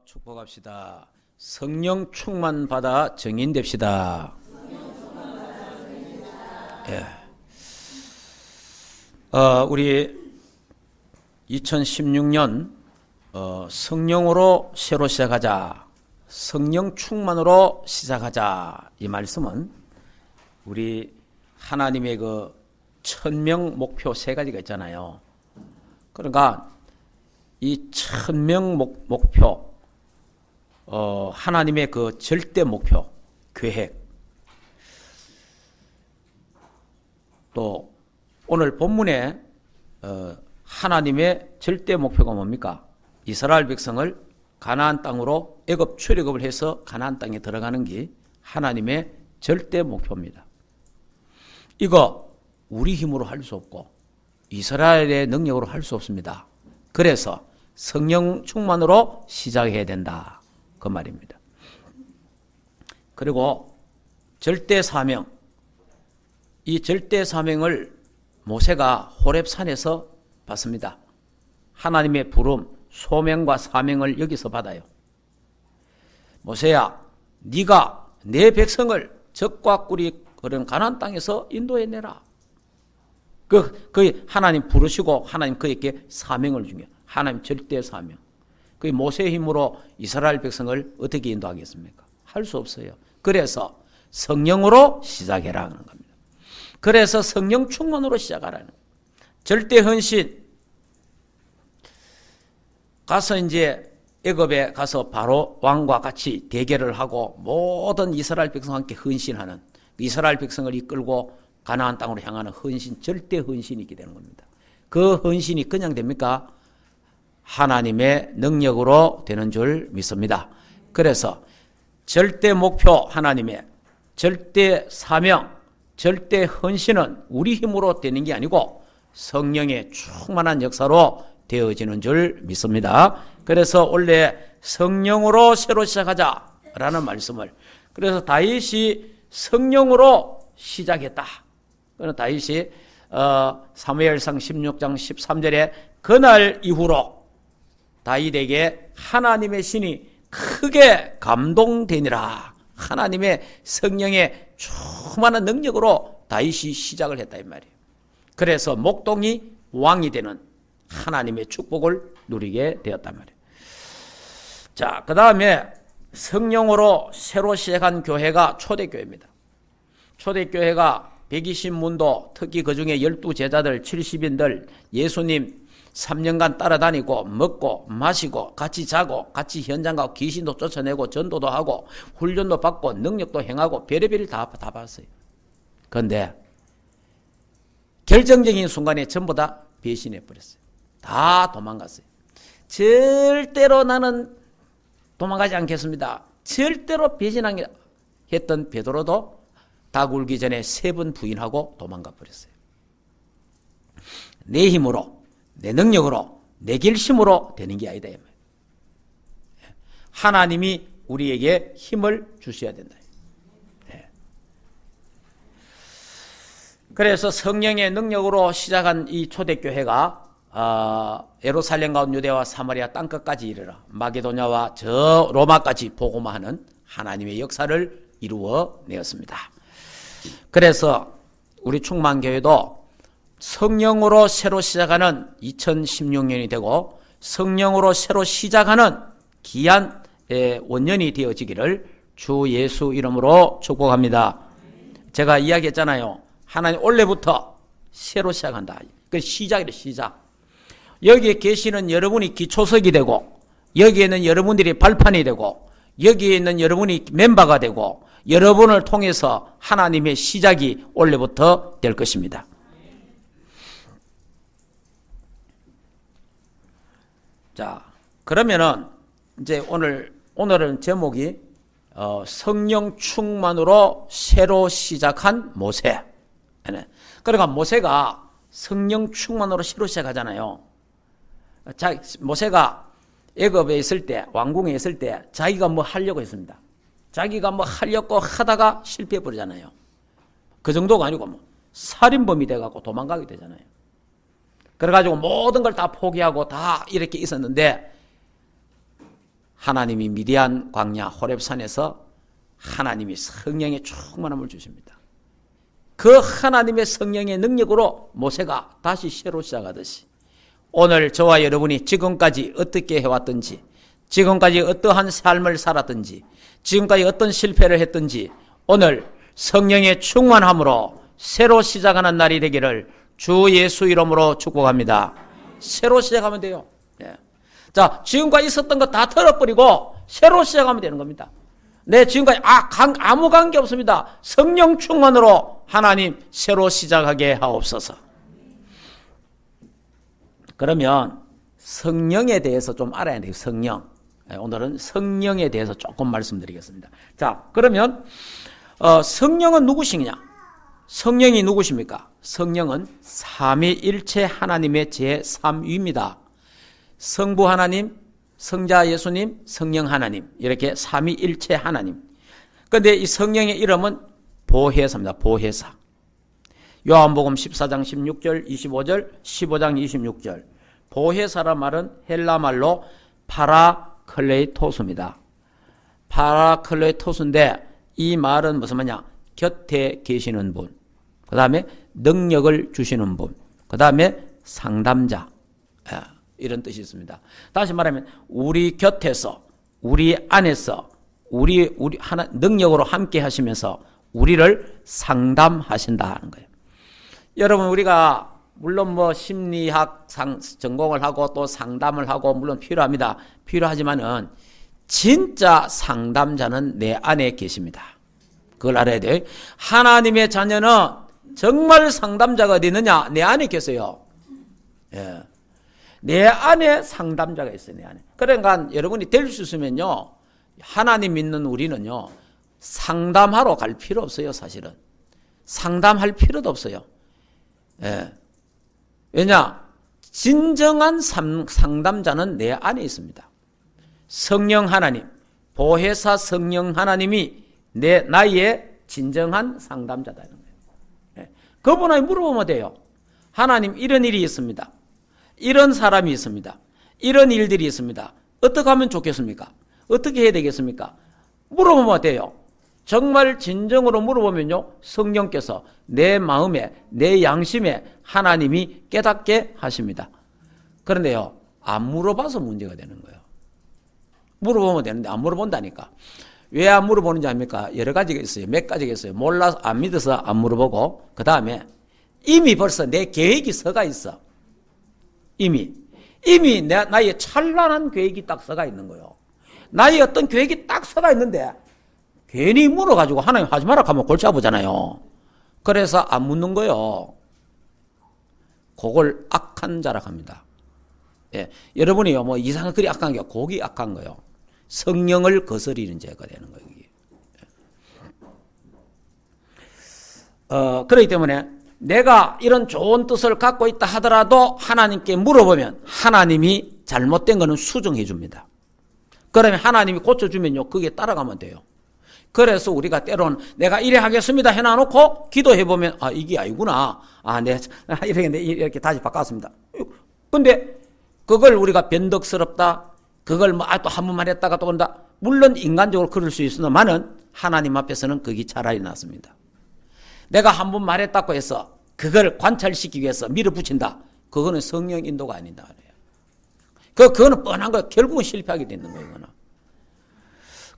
축복합시다. 성령 충만 받아 증인됩시다. 예. 우리 2016년 성령으로 새로 시작하자, 성령 충만으로 시작하자, 이 말씀은 우리 하나님의 그 천명 목표 세 가지가 있잖아요. 그러니까 이 천명 목표, 하나님의 그 절대 목표, 계획, 또 오늘 본문에 하나님의 절대 목표가 뭡니까? 이스라엘 백성을 가나안 땅으로 애굽 출애굽을 해서 가나안 땅에 들어가는 게 하나님의 절대 목표입니다. 이거 우리 힘으로 할 수 없고 이스라엘의 능력으로 할 수 없습니다. 그래서 성령 충만으로 시작해야 된다, 그 말입니다. 그리고 절대 사명, 이 절대 사명을 모세가 호렙산에서 받습니다. 하나님의 부름, 소명과 사명을 여기서 받아요. 모세야, 네가 내 백성을 적과 꿀이 그런 가나안 땅에서 인도해내라. 그 하나님 부르시고 하나님 그에게 사명을 주게, 하나님 절대 사명. 그 모세의 힘으로 이스라엘 백성을 어떻게 인도하겠습니까? 할 수 없어요. 그래서 성령으로 시작해라 하는 겁니다. 그래서 성령 충만으로 시작하라는 거예요. 절대 헌신. 가서 이제 애굽에 가서 바로 왕과 같이 대결을 하고 모든 이스라엘 백성과 함께 헌신하는, 이스라엘 백성을 이끌고 가나안 땅으로 향하는 헌신, 절대 헌신이 있게 되는 겁니다. 그 헌신이 그냥 됩니까? 하나님의 능력으로 되는 줄 믿습니다. 그래서 절대 목표 하나님의, 절대 사명, 절대 헌신은 우리 힘으로 되는 게 아니고 성령의 충만한 역사로 되어지는 줄 믿습니다. 그래서 원래 성령으로 새로 시작하자라는 말씀을, 그래서 다윗이 성령으로 시작했다. 그래서 다윗이 사무엘상 16장 13절에 그날 이후로 다윗에게 하나님의 신이 크게 감동되니라. 하나님의 성령의 충만한 능력으로 다윗이 시작을 했다 이 말이에요. 그래서 목동이 왕이 되는 하나님의 축복을 누리게 되었단 말이에요. 자, 그 다음에 성령으로 새로 시작한 교회가 초대교회입니다. 초대교회가 120문도, 특히 그 중에 12제자들, 70인들, 예수님 3년간 따라다니고 먹고 마시고 같이 자고 같이 현장 가고 귀신도 쫓아내고 전도도 하고 훈련도 받고 능력도 행하고 별의별 다 봤어요. 그런데 결정적인 순간에 전부 다 배신해 버렸어요. 다 도망갔어요. 절대로 나는 도망가지 않겠습니다. 절대로 배신했던 베드로도 닭 울기 전에 3번 부인하고 도망가 버렸어요. 내 힘으로, 내 능력으로, 내 결심으로 되는 게 아니다. 하나님이 우리에게 힘을 주셔야 된다. 그래서 성령의 능력으로 시작한 이 초대교회가 예루살렘 가운 유대와 사마리아 땅끝까지 이르러 마게도냐와 저 로마까지 복음화하는 하나님의 역사를 이루어 내었습니다. 그래서 우리 충만교회도 성령으로 새로 시작하는 2016년이 되고 성령으로 새로 시작하는 귀한 원년이 되어지기를 주 예수 이름으로 축복합니다. 제가 이야기했잖아요. 하나님 원래부터 새로 시작한다. 그 시작이래, 시작. 여기에 계시는 여러분이 기초석이 되고 여기에 있는 여러분들이 발판이 되고 여기에 있는 여러분이 멤버가 되고 여러분을 통해서 하나님의 시작이 원래부터 될 것입니다. 자, 그러면은 이제 오늘은 제목이 성령 충만으로 새로 시작한 모세. 그러니까 모세가 성령 충만으로 새로 시작하잖아요. 모세가 애굽에 있을 때, 왕궁에 있을 때 자기가 뭐 하려고 했습니다. 자기가 뭐 하려고 하다가 실패해 버리잖아요. 그 정도가 아니고 뭐 살인범이 돼갖고 도망가게 되잖아요. 그래가지고 모든 걸 다 포기하고 다 이렇게 있었는데 하나님이 미디안 광야 호렙산에서 하나님이 성령의 충만함을 주십니다. 그 하나님의 성령의 능력으로 모세가 다시 새로 시작하듯이 오늘 저와 여러분이 지금까지 어떻게 해왔든지, 지금까지 어떠한 삶을 살았든지, 지금까지 어떤 실패를 했든지 오늘 성령의 충만함으로 새로 시작하는 날이 되기를 주 예수 이름으로 축복합니다. 새로 시작하면 돼요. 예. 자, 지금까지 있었던 거 다 털어버리고 새로 시작하면 되는 겁니다. 네, 지금까지 아무 관계 없습니다. 성령 충만으로 하나님 새로 시작하게 하옵소서. 그러면 성령에 대해서 좀 알아야 돼요. 성령. 오늘은 성령에 대해서 조금 말씀드리겠습니다. 자, 그러면 성령은 누구시냐? 성령이 누구십니까? 성령은 삼위일체 하나님의 제3위입니다. 성부 하나님, 성자 예수님, 성령 하나님, 이렇게 삼위일체 하나님. 그런데 이 성령의 이름은 보혜사입니다. 보혜사. 요한복음 14장 16절, 25절, 15장 26절. 보혜사란 말은 헬라 말로 파라클레이토스입니다. 파라클레이토스인데 이 말은 무슨 말이냐? 곁에 계시는 분, 그 다음에 능력을 주시는 분, 그 다음에 상담자, 이런 뜻이 있습니다. 다시 말하면 우리 곁에서, 우리 안에서, 우리 하나 능력으로 함께 하시면서 우리를 상담하신다는 거예요. 여러분, 우리가 물론 뭐 심리학 전공을 하고 또 상담을 하고 물론 필요합니다. 필요하지만은 진짜 상담자는 내 안에 계십니다. 그걸 알아야 돼요. 하나님의 자녀는 정말 상담자가 어디 있느냐? 내 안에 계세요. 예. 내 안에 상담자가 있어요. 내 안에. 그러니까 여러분이 될 수 있으면요, 하나님 믿는 우리는요, 상담하러 갈 필요 없어요. 사실은 상담할 필요도 없어요. 예. 왜냐? 진정한 상담자는 내 안에 있습니다. 성령 하나님, 보혜사 성령 하나님이 나의 진정한 상담자다는 거예요. 예. 그분에게 물어보면 돼요. 하나님, 이런 일이 있습니다. 이런 사람이 있습니다. 이런 일들이 있습니다. 어떻게 하면 좋겠습니까? 어떻게 해야 되겠습니까? 물어보면 돼요. 정말 진정으로 물어보면요, 성령께서 내 마음에, 내 양심에 하나님이 깨닫게 하십니다. 그런데요, 안 물어봐서 문제가 되는 거예요. 물어보면 되는데 안 물어본다니까. 왜 안 물어보는지 압니까? 여러 가지가 있어요. 몇 가지가 있어요. 몰라서, 안 믿어서 안 물어보고, 그 다음에 이미 벌써 내 계획이 서가 있어. 이미 나의 찬란한 계획이 딱 서가 있는 거예요. 나의 어떤 계획이 딱 서가 있는데 괜히 물어가지고 하나님 하지 마라 하면 골치 아프잖아요. 그래서 안 묻는 거예요. 그걸 악한 자라 합니다. 예. 여러분이요, 뭐 이상한 그리 악한 게 곡이 악한 거예요. 성령을 거스리는 죄가 되는 거예요. 그렇기 때문에 내가 이런 좋은 뜻을 갖고 있다 하더라도 하나님께 물어보면 하나님이 잘못된 거는 수정해 줍니다. 그러면 하나님이 고쳐주면요, 그게 따라가면 돼요. 그래서 우리가 때로는 내가 이래 하겠습니다 해놔놓고 기도해보면 이게 아니구나. 이렇게 다시 바꿨습니다. 근데 그걸 우리가 변덕스럽다, 그걸 또 한 번만 했다가 또 온다. 물론 인간적으로 그럴 수 있으나만은 하나님 앞에서는 그게 차라리 낫습니다. 내가 한 번 말했다고 해서 그걸 관찰시키기 위해서 밀어붙인다. 그거는 성령 인도가 아니다. 그거는 뻔한 거예요. 결국은 실패하게 되는 거예요. 이거는.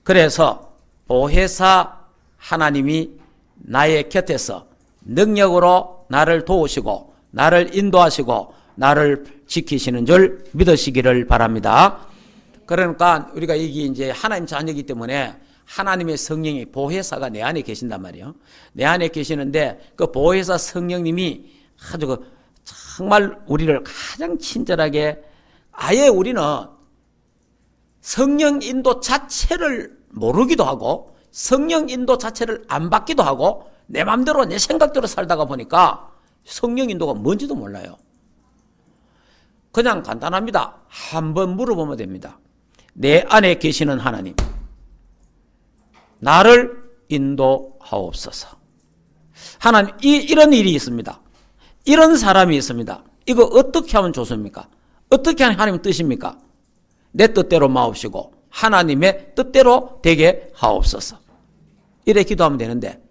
그래서 보혜사 하나님이 나의 곁에서 능력으로 나를 도우시고 나를 인도하시고 나를 지키시는 줄 믿으시기를 바랍니다. 그러니까 우리가 이게 이제 하나님 자녀이기 때문에 하나님의 성령이 보혜사가 내 안에 계신단 말이에요. 내 안에 계시는데 그 보혜사 성령님이 아주 정말 우리를 가장 친절하게, 아예 우리는 성령 인도 자체를 모르기도 하고 성령 인도 자체를 안 받기도 하고 내 마음대로 내 생각대로 살다가 보니까 성령 인도가 뭔지도 몰라요. 그냥 간단합니다. 한번 물어보면 됩니다. 내 안에 계시는 하나님, 나를 인도하옵소서. 하나님, 이런 일이 있습니다. 이런 사람이 있습니다. 이거 어떻게 하면 좋습니까? 어떻게 하는 하나님 뜻입니까? 내 뜻대로 마옵시고 하나님의 뜻대로 되게 하옵소서. 이래 기도하면 되는데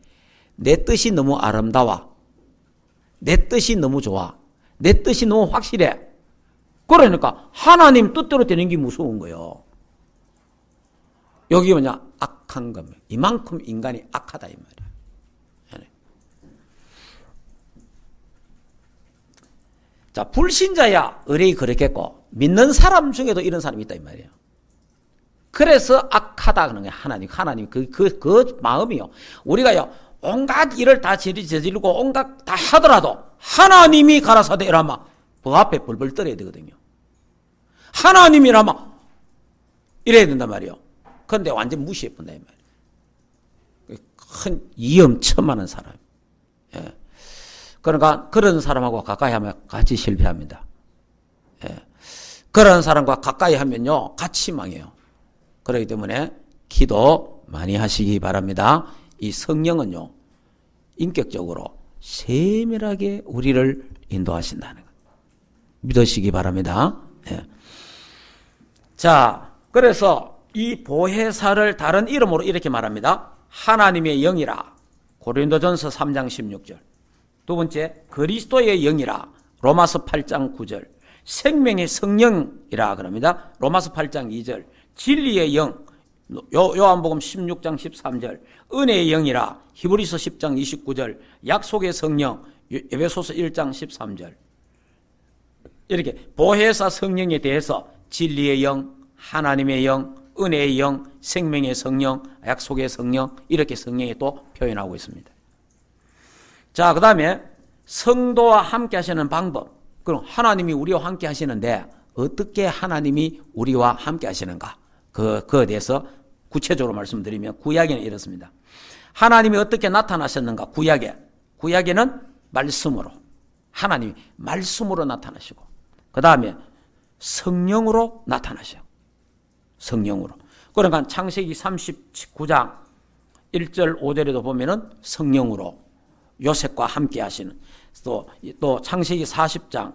내 뜻이 너무 아름다워. 내 뜻이 너무 좋아. 내 뜻이 너무 확실해. 그러니까 하나님 뜻대로 되는 게 무서운 거예요. 여기 뭐냐? 악한 겁니다. 이만큼 인간이 악하다 이 말이야. 자, 불신자야 의뢰이 그렇겠고 믿는 사람 중에도 이런 사람이 있다 이 말이에요. 그래서 악하다 그러는 거예요. 하나님 그 마음이요. 우리가요 온갖 일을 다 저지르고 온갖 다 하더라도 하나님이 가라사대 이라마 그 앞에 벌벌 떨어야 되거든요. 하나님이라마 이래야 된단 말이에요. 그런데 완전 무시해본다 이 말이에요. 큰 위험천만한 사람. 예. 그러니까 그런 사람하고 가까이 하면 같이 실패합니다. 예. 그런 사람과 가까이 하면요 같이 망해요. 그렇기 때문에 기도 많이 하시기 바랍니다. 이 성령은요 인격적으로 세밀하게 우리를 인도하신다는 것 믿으시기 바랍니다. 예. 자, 그래서 이 보혜사를 다른 이름으로 이렇게 말합니다. 하나님의 영이라 고린도전서 3장 16절. 두 번째 그리스도의 영이라 로마서 8장 9절. 생명의 성령이라 그럽니다. 로마서 8장 2절. 진리의 영 요한복음 16장 13절. 은혜의 영이라 히브리서 10장 29절. 약속의 성령 에베소서 1장 13절. 이렇게 보혜사 성령에 대해서 진리의 영, 하나님의 영, 은혜의 영, 생명의 성령, 약속의 성령 이렇게 성령에 또 표현하고 있습니다. 자, 그 다음에 성도와 함께 하시는 방법. 그럼 하나님이 우리와 함께 하시는데 어떻게 하나님이 우리와 함께 하시는가? 그거에 대해서 구체적으로 말씀드리면 구약에는 이렇습니다. 하나님이 어떻게 나타나셨는가? 구약에는 말씀으로 하나님이 말씀으로 나타나시고 그 다음에 성령으로 나타나셔요. 성령으로. 그러니까 창세기 39장 1절 5절에도 보면은 성령으로 요셉과 함께 하시는 또 창세기 40장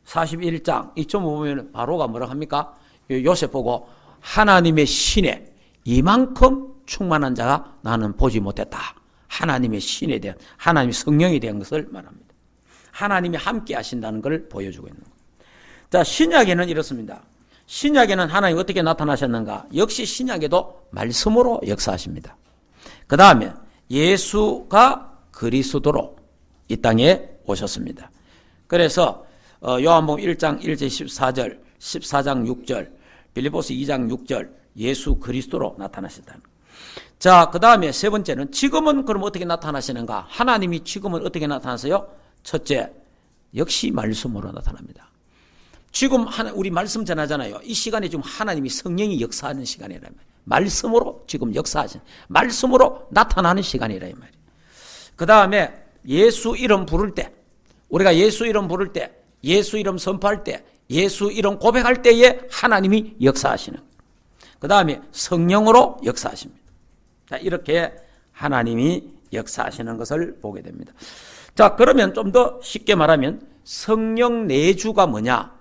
41장 이쯤 보면 바로가 뭐라고 합니까? 요셉 보고 하나님의 신에 이만큼 충만한 자가 나는 보지 못했다. 하나님의 신에 대한 하나님의 성령에 대한 것을 말합니다. 하나님이 함께 하신다는 걸 보여주고 있는 거예요. 자, 신약에는 이렇습니다. 신약에는 하나님이 어떻게 나타나셨는가? 역시 신약에도 말씀으로 역사하십니다. 그 다음에 예수가 그리스도로 이 땅에 오셨습니다. 그래서 요한복음 1장 1절 14절 14장 6절 빌립보서 2장 6절 예수 그리스도로 나타나셨다는 거예요. 자, 그 다음에 세 번째는 지금은 그럼 어떻게 나타나시는가? 하나님이 지금은 어떻게 나타나세요? 첫째, 역시 말씀으로 나타납니다. 지금 우리 말씀 전하잖아요. 이 시간에 지금 하나님이 성령이 역사하는 시간이라 말이에요. 말씀으로 지금 역사하시는, 말씀으로 나타나는 시간이라 이 말이에요. 그 다음에 예수 이름 부를 때, 우리가 예수 이름 부를 때, 예수 이름 선포할 때, 예수 이름 고백할 때에 하나님이 역사하시는. 그 다음에 성령으로 역사하십니다. 자, 이렇게 하나님이 역사하시는 것을 보게 됩니다. 자, 그러면 좀 더 쉽게 말하면 성령 내주가 뭐냐?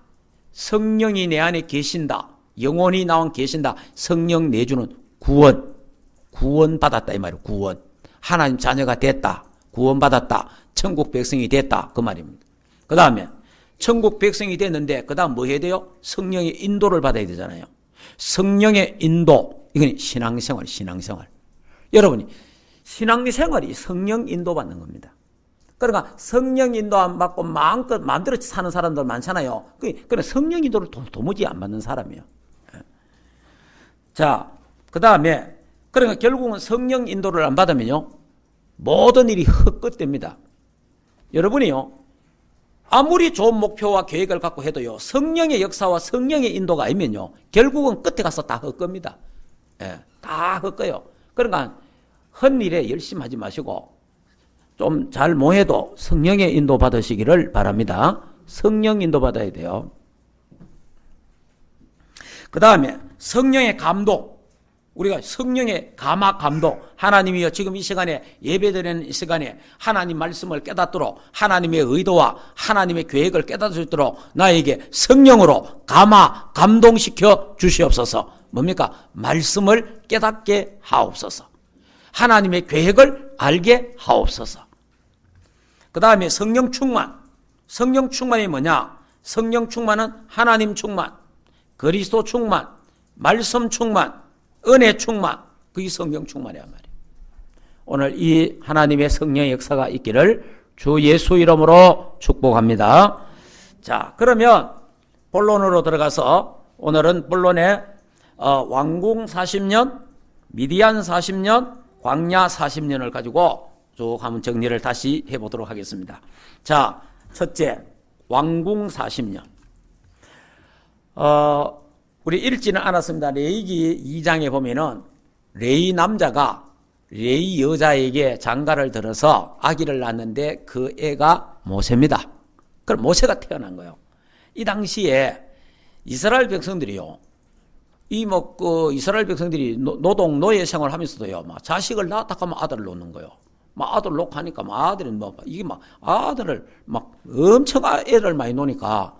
성령이 내 안에 계신다. 영원히 나와 계신다. 성령 내주는 구원 받았다 이 말이에요. 구원. 하나님 자녀가 됐다. 구원 받았다. 천국 백성이 됐다. 그 말입니다. 그 다음에 천국 백성이 됐는데 그 다음 뭐 해야 돼요? 성령의 인도를 받아야 되잖아요. 성령의 인도. 이건 신앙생활. 여러분이 신앙생활이 성령 인도받는 겁니다. 그러니까 성령 인도 안 받고 마음대로 사는 사람들 많잖아요. 그러니까 성령 인도를 도무지 안 받는 사람이에요. 자, 그 다음에 그러니까 결국은 성령 인도를 안 받으면요 모든 일이 헛것됩니다. 여러분이요 아무리 좋은 목표와 계획을 갖고 해도요 성령의 역사와 성령의 인도가 아니면요 결국은 끝에 가서 다 헛겁니다. 예, 다 헛거요. 그러니까 헛일에 열심히 하지 마시고 좀 잘 못해도 성령의 인도 받으시기를 바랍니다. 성령 인도 받아야 돼요. 그 다음에 성령의 감동. 우리가 성령의 감동. 하나님이여 지금 이 시간에 예배드리는 이 시간에 하나님 말씀을 깨닫도록 하나님의 의도와 하나님의 계획을 깨닫을 수 있도록 나에게 성령으로 감동시켜 주시옵소서. 뭡니까? 말씀을 깨닫게 하옵소서. 하나님의 계획을 알게 하옵소서. 그 다음에 성령 충만. 성령 충만이 뭐냐? 성령 충만은 하나님 충만, 그리스도 충만, 말씀 충만, 은혜 충만. 그게 성령 충만이란 말이에요. 오늘 이 하나님의 성령의 역사가 있기를 주 예수 이름으로 축복합니다. 자, 그러면 본론으로 들어가서 오늘은 본론에 왕궁 40년, 미디안 40년, 광야 40년을 가지고 쭉 한번 정리를 다시 해보도록 하겠습니다. 자, 첫째, 왕궁 40년. 우리 읽지는 않았습니다. 레위기 2장에 보면은 레위 남자가 레위 여자에게 장가를 들어서 아기를 낳았는데 그 애가 모세입니다. 그럼 모세가 태어난 거예요. 이 당시에 이스라엘 백성들이요, 이스라엘 백성들이 노동, 노예 생활 하면서도요, 막 자식을 낳았다 하면 아들을 놓는 거예요. 막 아들 놓고 하니까 막 아들은 이게 막 아들을 막 엄청 애를 많이 놓으니까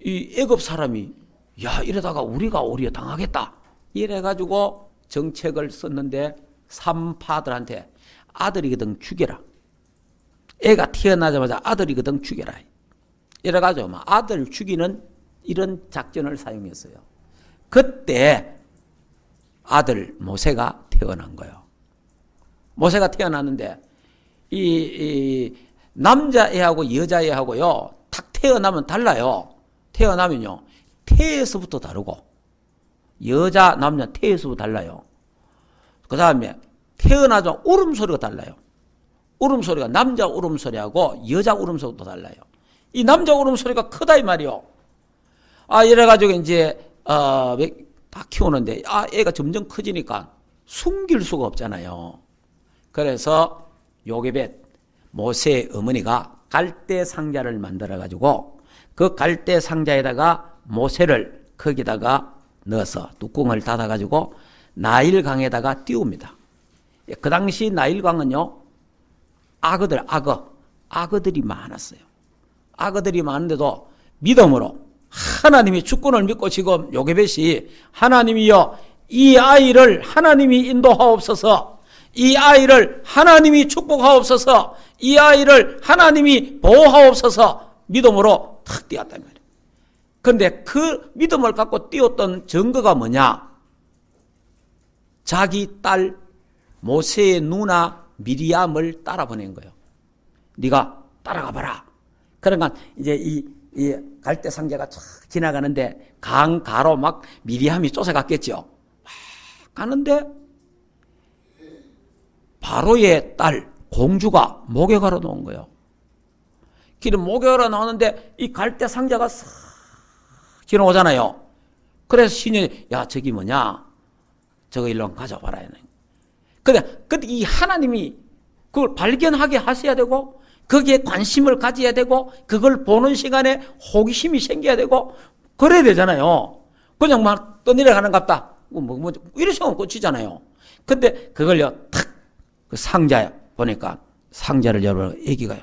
이 애굽 사람이 야, 이러다가 우리가 오히려 당하겠다. 이래가지고 정책을 썼는데 삼파들한테 아들이거든 죽여라. 애가 태어나자마자 아들이거든 죽여라. 이래가지고 막 아들 죽이는 이런 작전을 사용했어요. 그때 아들 모세가 태어난 거예요. 모세가 태어났는데 이 남자애하고 여자애하고요, 탁 태어나면 달라요. 태어나면요, 태에서부터 다르고, 여자 남자 태에서부터 달라요. 그 다음에 태어나자마자 울음소리가 달라요. 울음소리가 남자 울음소리하고 여자 울음소리도 달라요. 이 남자 울음소리가 크다 이 말이요. 이래가지고 이제 다 키우는데 애가 점점 커지니까 숨길 수가 없잖아요. 그래서 요게벳 모세의 어머니가 갈대 상자를 만들어 가지고 그 갈대 상자에다가 모세를 거기다가 넣어서 뚜껑을 닫아 가지고 나일강에다가 띄웁니다. 그 당시 나일강은요, 악어들이 많았어요. 악어들이 많은데도 믿음으로 하나님이 주권을 믿고 지금 요게벳이 하나님이여 이 아이를 하나님이 인도하옵소서, 이 아이를 하나님이 축복하옵소서, 이 아이를 하나님이 보호하옵소서 믿음으로 탁 띄었단 말이에요. 그런데 그 믿음을 갖고 띄웠던 증거가 뭐냐? 자기 딸 모세의 누나 미리암을 따라 보낸 거예요. 네가 따라가 봐라. 그러니까 이제 이 갈대 상자가 쫙 지나가는데 강 가로 막 미리암이 쫓아갔겠죠. 막 가는데 바로의 딸 공주가 목욕하러 나온 거예요. 길에 목욕하러 나오는데 이 갈대 상자가 싹 지나오잖아요. 그래서 신이 야, 저기 뭐냐, 저거 일로 가져와라. 근데 이 하나님이 그걸 발견하게 하셔야 되고, 거기에 관심을 가져야 되고, 그걸 보는 시간에 호기심이 생겨야 되고, 그래야 되잖아요. 그냥 막 떠내려가는 갑다. 이러시면 꽂히잖아요. 근데 그걸요, 탁, 그 상자에 보니까 상자를 열어 애기가요,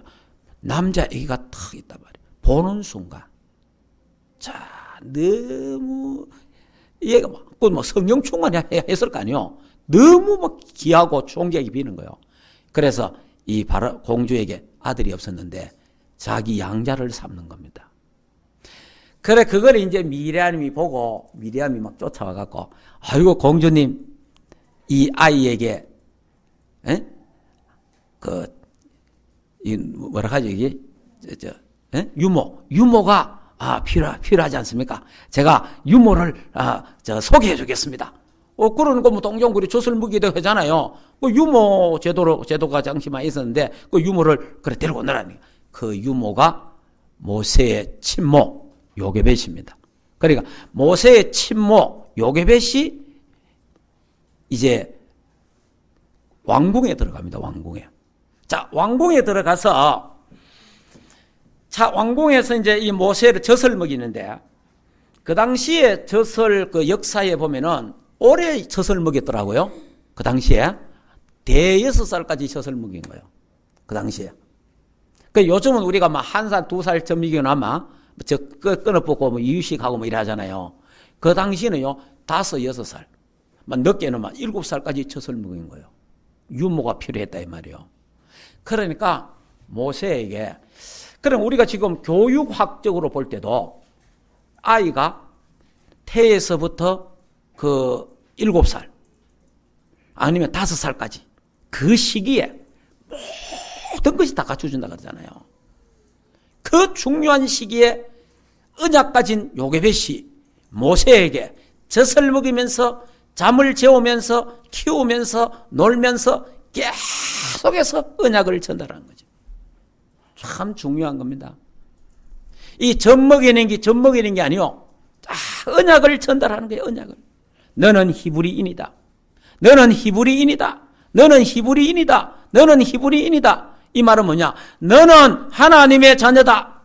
남자 애기가 탁 있단 말이에요. 보는 순간. 자, 너무, 얘가 뭐 성령 충만해야 했을 거 아니에요. 너무 막 귀하고 존귀하게 비는 거예요. 그래서 이 바로 공주에게 아들이 없었는데 자기 양자를 삼는 겁니다. 그래, 그걸 이제 미리암이 보고 미리암이 막 쫓아와갖고, 아이고, 공주님, 이 아이에게, 뭐라 하죠, 이게? 유모가, 필요하지 않습니까? 제가 유모를, 소개해 주겠습니다. 그러는 거 뭐 동정구리 젖을 먹이도 하잖아요. 그 유모 제도가 당시만 있었는데, 그 유모를 그래 데리고 오느라니. 그 유모가 모세의 친모 요게벳입니다. 그러니까 모세의 친모 요게벳이 이제 왕궁에 들어갑니다. 왕궁에. 자, 왕궁에 들어가서, 왕궁에서 이제 이 모세를 젖을 먹이는데, 그 당시에 젖을 그 역사에 보면은 오래 젖을 먹였더라고요. 그 당시에 대 6살까지 젖을 먹인 거예요. 그 당시에. 그 요즘은 우리가 막 1살, 2살 젖 먹이면 아마 끊어 뽑고 뭐 이유식하고 뭐 이래 하잖아요. 그 당시에는요, 5, 6살, 늦게는 7살까지 젖을 먹인 거예요. 유모가 필요했다 이 말이에요. 그러니까 모세에게, 그럼 우리가 지금 교육학적으로 볼 때도 아이가 태에서부터 7살 아니면 5살까지 그 시기에 모든 것이 다 갖춰준다 그러잖아요. 그 중요한 시기에 언약 가진 요게벳이 모세에게 젖을 먹이면서 잠을 재우면서 키우면서 놀면서 계속해서 언약을 전달하는 거죠. 참 중요한 겁니다. 이 젖 먹이는 게 아니요. 언약을 전달하는 거예요. 언약을. 너는 히브리인이다. 너는 히브리인이다. 너는 히브리인이다. 너는 히브리인이다. 이 말은 뭐냐? 너는 하나님의 자녀다.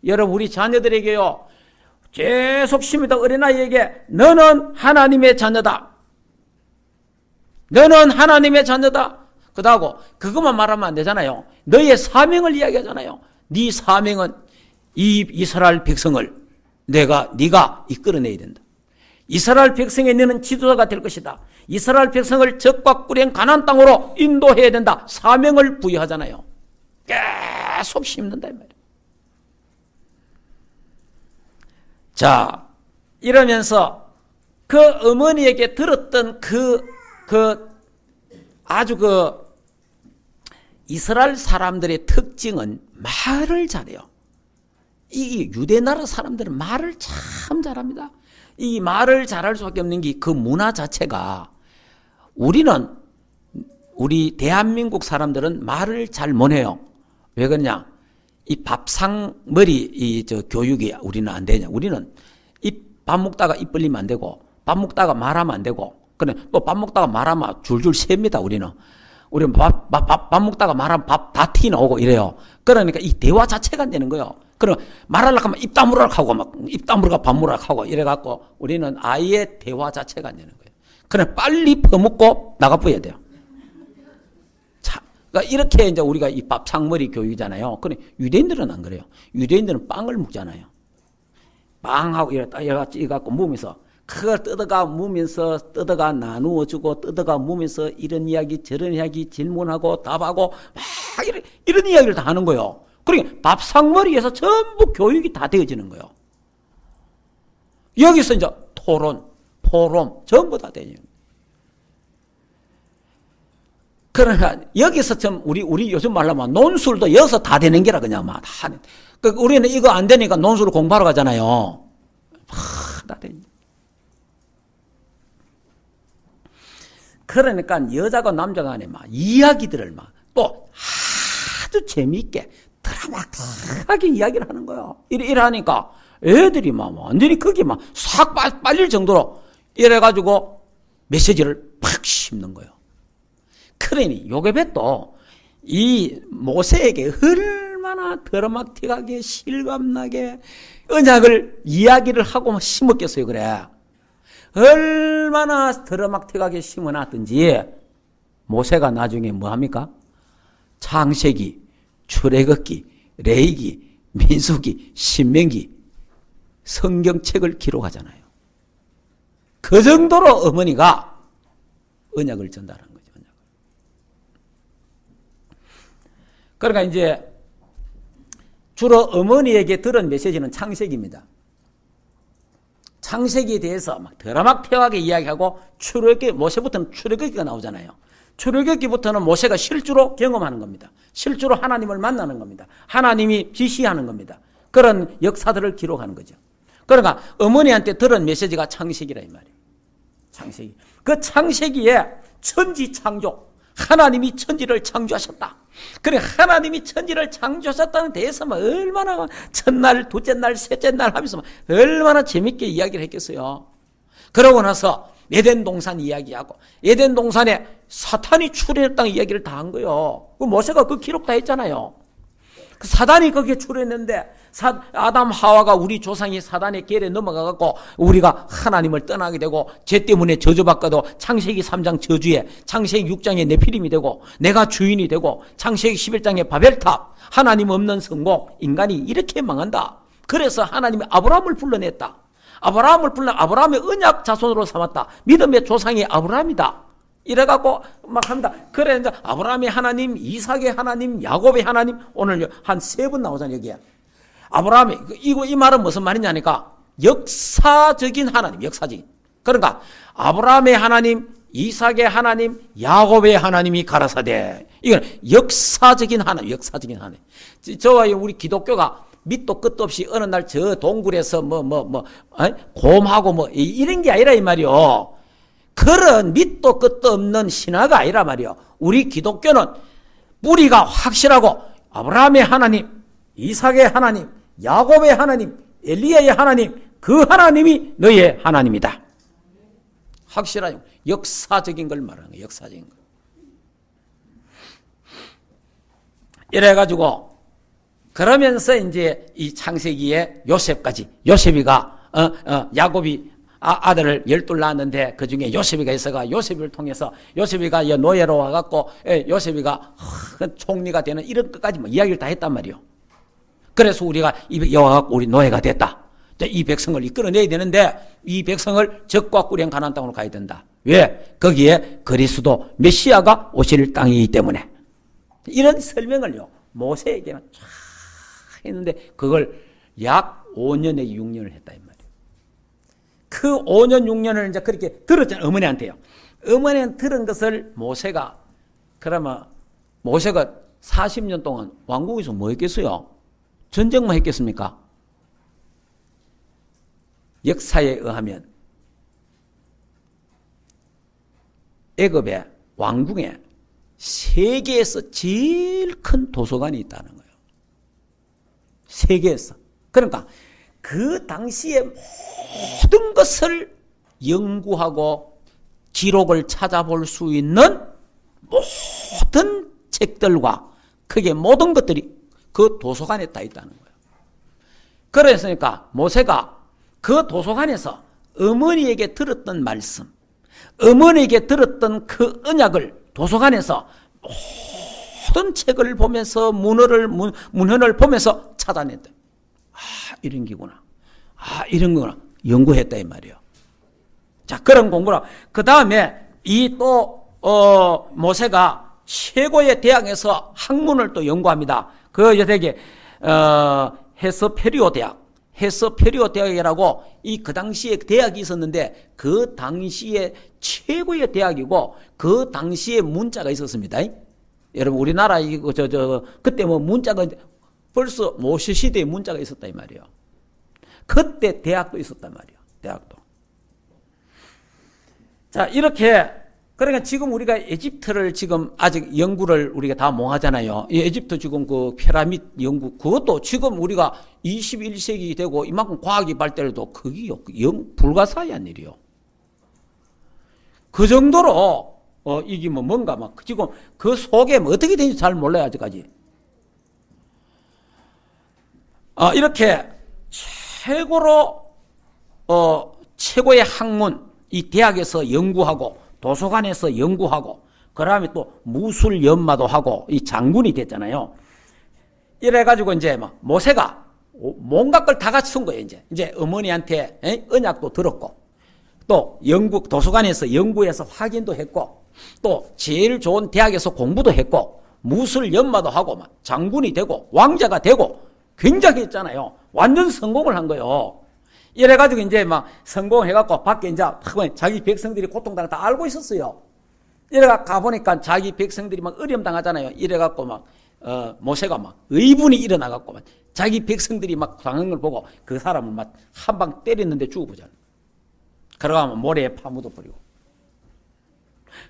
여러분, 우리 자녀들에게요, 계속 심히도 어린아이에게 너는 하나님의 자녀다. 너는 하나님의 자녀다. 그러고 그것만 말하면 안 되잖아요. 너의 사명을 이야기하잖아요. 네 사명은 이 이스라엘 백성을 네가 이끌어내야 된다. 이스라엘 백성의 너는 지도자가 될 것이다. 이스라엘 백성을 적과 꿀행 가나안 땅으로 인도해야 된다. 사명을 부여하잖아요. 계속 심는다 이 말이에요. 자, 이러면서 그 어머니에게 들었던 아주 이스라엘 사람들의 특징은 말을 잘해요. 이 유대 나라 사람들은 말을 참 잘합니다. 이 말을 잘할 수밖에 없는 게 그 문화 자체가, 우리 대한민국 사람들은 말을 잘 못해요. 왜 그러냐? 이 밥상머리 교육이 우리는 안 되냐? 우리는 밥 먹다가 입 벌리면 안 되고, 밥 먹다가 말하면 안 되고, 그래 또 밥 먹다가 말하면 줄줄 셉니다. 우리는 밥 먹다가 말하면 밥 다 티 나오고 이래요. 그러니까 이 대화 자체가 안 되는 거예요. 그럼 말하려고 하면 입 다물으라고 하고 막 입 다물고 밥 먹으라고 하고 이래갖고 우리는 아예 대화 자체가 안 되는 거예요. 그래 빨리 퍼먹고 나가버려야 돼요. 자, 그러니까 이렇게 이제 우리가 이 밥상머리 교육이잖아요. 그래 유대인들은 안 그래요. 유대인들은 빵을 먹잖아요. 빵하고 이래갖고 무면서 그걸 뜯어가 나누어주고 뜯어가 무면서 이런 이야기 저런 이야기 질문하고 답하고 막 이런 이야기를 다 하는 거예요. 그러니까 밥상머리에서 전부 교육이 다 되어지는 거예요. 여기서 이제 토론, 포럼 전부 다 되어지는 거예요. 그러니까 여기서 좀 우리 요즘 말로 하면 논술도 여기서 다 되는 게라 그냥 막 다. 그러니까 우리는 이거 안 되니까 논술을 공부하러 가잖아요. 다 되는. 그러니까 여자가 남자가 간에 막 이야기들을 막 또 아주 재미있게 드라마틱하게 이야기를 하는 거야. 이러니까 애들이 막 완전히 그게 막 싹 빨릴 정도로 이래가지고 메시지를 팍 심는 거예요. 그러니 요게벳도 이 모세에게 얼마나 드라마틱하게 실감나게 언약을 이야기를 하고 심었겠어요. 그래. 얼마나 드라마틱하게 심어놨든지 모세가 나중에 뭐합니까? 창세기, 출애굽기, 레위기, 민수기, 신명기 성경책을 기록하잖아요. 그 정도로 어머니가 언약을 전달한 거죠. 언약을. 그러니까 이제 주로 어머니에게 들은 메시지는 창세기입니다. 창세기에 대해서 막 드라마틱하게 이야기하고 출애굽기, 모세부터는 출애굽기가 나오잖아요. 출애굽기부터는 모세가 실제로 경험하는 겁니다. 실제로 하나님을 만나는 겁니다. 하나님이 지시하는 겁니다. 그런 역사들을 기록하는 거죠. 그러니까 어머니한테 들은 메시지가 창세기라 이 말이에요. 창세기. 그 창세기에 천지 창조, 하나님이 천지를 창조하셨다. 그래 하나님이 천지를 창조하셨다는 데에서 얼마나 첫날, 둘째 날, 셋째 날 하면서 얼마나 재밌게 이야기를 했겠어요. 그러고 나서 에덴 동산 이야기하고 에덴 동산에 사탄이 출현했다는 이야기를 다 한 거예요. 그 모세가 그 기록 다 했잖아요. 그 사단이 거기에 출현했는데 아담 하와가 우리 조상이 사단의 계략에 넘어가갖고 우리가 하나님을 떠나게 되고 죄 때문에 저주받고도 창세기 3장 저주에 창세기 6장에 네피림이 되고 내가 주인이 되고 창세기 11장에 바벨탑 하나님 없는 성공 인간이 이렇게 망한다. 그래서 하나님이 아브라함을 불러냈다. 아브라함을 불러 아브라함의 언약 자손으로 삼았다. 믿음의 조상이 아브라함이다. 이래갖고 막 합니다. 그래 이제 아브라함의 하나님, 이삭의 하나님, 야곱의 하나님 오늘 한 3번 나오잖아요. 여기에 아브라함이 이 말은 무슨 말이냐니까 역사적인 하나님, 역사적인. 그러니까 아브라함의 하나님, 이삭의 하나님, 야곱의 하나님이 가라사대. 이건 역사적인 하나님, 역사적인 하나님. 저와 우리 기독교가 밑도 끝도 없이 어느 날 저 동굴에서 곰하고 이런 게 아니라 이 말이요. 그런 밑도 끝도 없는 신화가 아니라 말이요. 우리 기독교는 뿌리가 확실하고 아브라함의 하나님, 이삭의 하나님, 야곱의 하나님, 엘리야의 하나님, 그 하나님이 너의 하나님이다. 확실한 역사적인 걸 말하는 거예요. 역사적인 거. 이래가지고 그러면서 이제 이 창세기에 요셉까지 요셉이가 야곱이 아들을 12 낳았는데 그 중에 요셉이가 있어가 요셉을 통해서 요셉이가 노예로 와갖고 요셉이가 총리가 되는 이런 것까지 이야기를 다 했단 말이요. 그래서 우리가 여와갖고 우리 노예가 됐다. 이 백성을 이끌어내야 되는데 이 백성을 적과 꿀행 가나안 땅으로 가야 된다. 왜? 거기에 그리스도 메시아가 오실 땅이기 때문에. 이런 설명을요 모세에게는 쫙 했는데 그걸 약 5년에 6년을 했다 이 말이에요. 그 5년 6년을 이제 그렇게 들었잖아요. 어머니한테요. 어머니한테 들은 것을 모세가 그러면 모세가 40년 동안 왕국에서 뭐 했겠어요? 전쟁만 했겠습니까? 역사에 의하면 애굽의 왕궁에 세계에서 제일 큰 도서관이 있다는 거예요. 세계에서. 그러니까 그 당시에 모든 것을 연구하고 기록을 찾아볼 수 있는 모든 책들과 그게 모든 것들이 그 도서관에 다 있다는 거예요. 그랬으니까 모세가 그 도서관에서 어머니에게 들었던 말씀, 어머니에게 들었던 그 언약을 도서관에서 모든 책을 보면서 문헌을 보면서 찾아냈다. 아, 이런 기구나. 아, 이런 거구나. 연구했다 이 말이에요. 자, 그런 공부라. 그 다음에 이 또 모세가 최고의 대학에서 학문을 또 연구합니다. 그 여대게 헤스페리오 대학이라고 그 당시에 대학이 있었는데 그 당시에 최고의 대학이고 그 당시에 문자가 있었습니다. 여러분 우리나라 이거 그때 문자가 벌써 모세 시대에 문자가 있었다 이 말이에요. 그때 대학도 있었단 말이에요. 대학도. 자, 이렇게 그러니까 지금 우리가 에집트를 지금 아직 연구를 우리가 다 몽하잖아요. 이 에집트 지금 그 피라미드 연구 그것도 지금 우리가 21세기 되고 이만큼 과학이 발달해도 그게 불가사의한 일이요. 그 정도로 이게 뭔가 막 지금 그 속에 어떻게 되는지 잘 몰라요 아직까지. 이렇게 최고로 최고의 학문 이 대학에서 연구하고 도서관에서 연구하고 그 다음에 또 무술 연마도 하고 이 장군이 됐잖아요. 이래가지고 이제 막 모세가 뭔가 걸 다 갖춘 거예요. 이제 어머니한테 언약도 들었고 또 도서관에서 연구해서 확인도 했고 또 제일 좋은 대학에서 공부도 했고 무술 연마도 하고 막 장군이 되고 왕자가 되고 굉장히 했잖아요. 완전 성공을 한 거예요. 이래가지고 이제 막 성공해갖고 밖에 이제 자기 백성들이 고통당한 다 알고 있었어요. 이래가 가보니까 자기 백성들이 막 어려움 당하잖아요. 이래갖고 막, 모세가 막 의분이 일어나갖고 막 자기 백성들이 막 당한 걸 보고 그 사람을 막 한 방 때렸는데 죽어보잖아. 그러가면 모래에 파묻어버리고.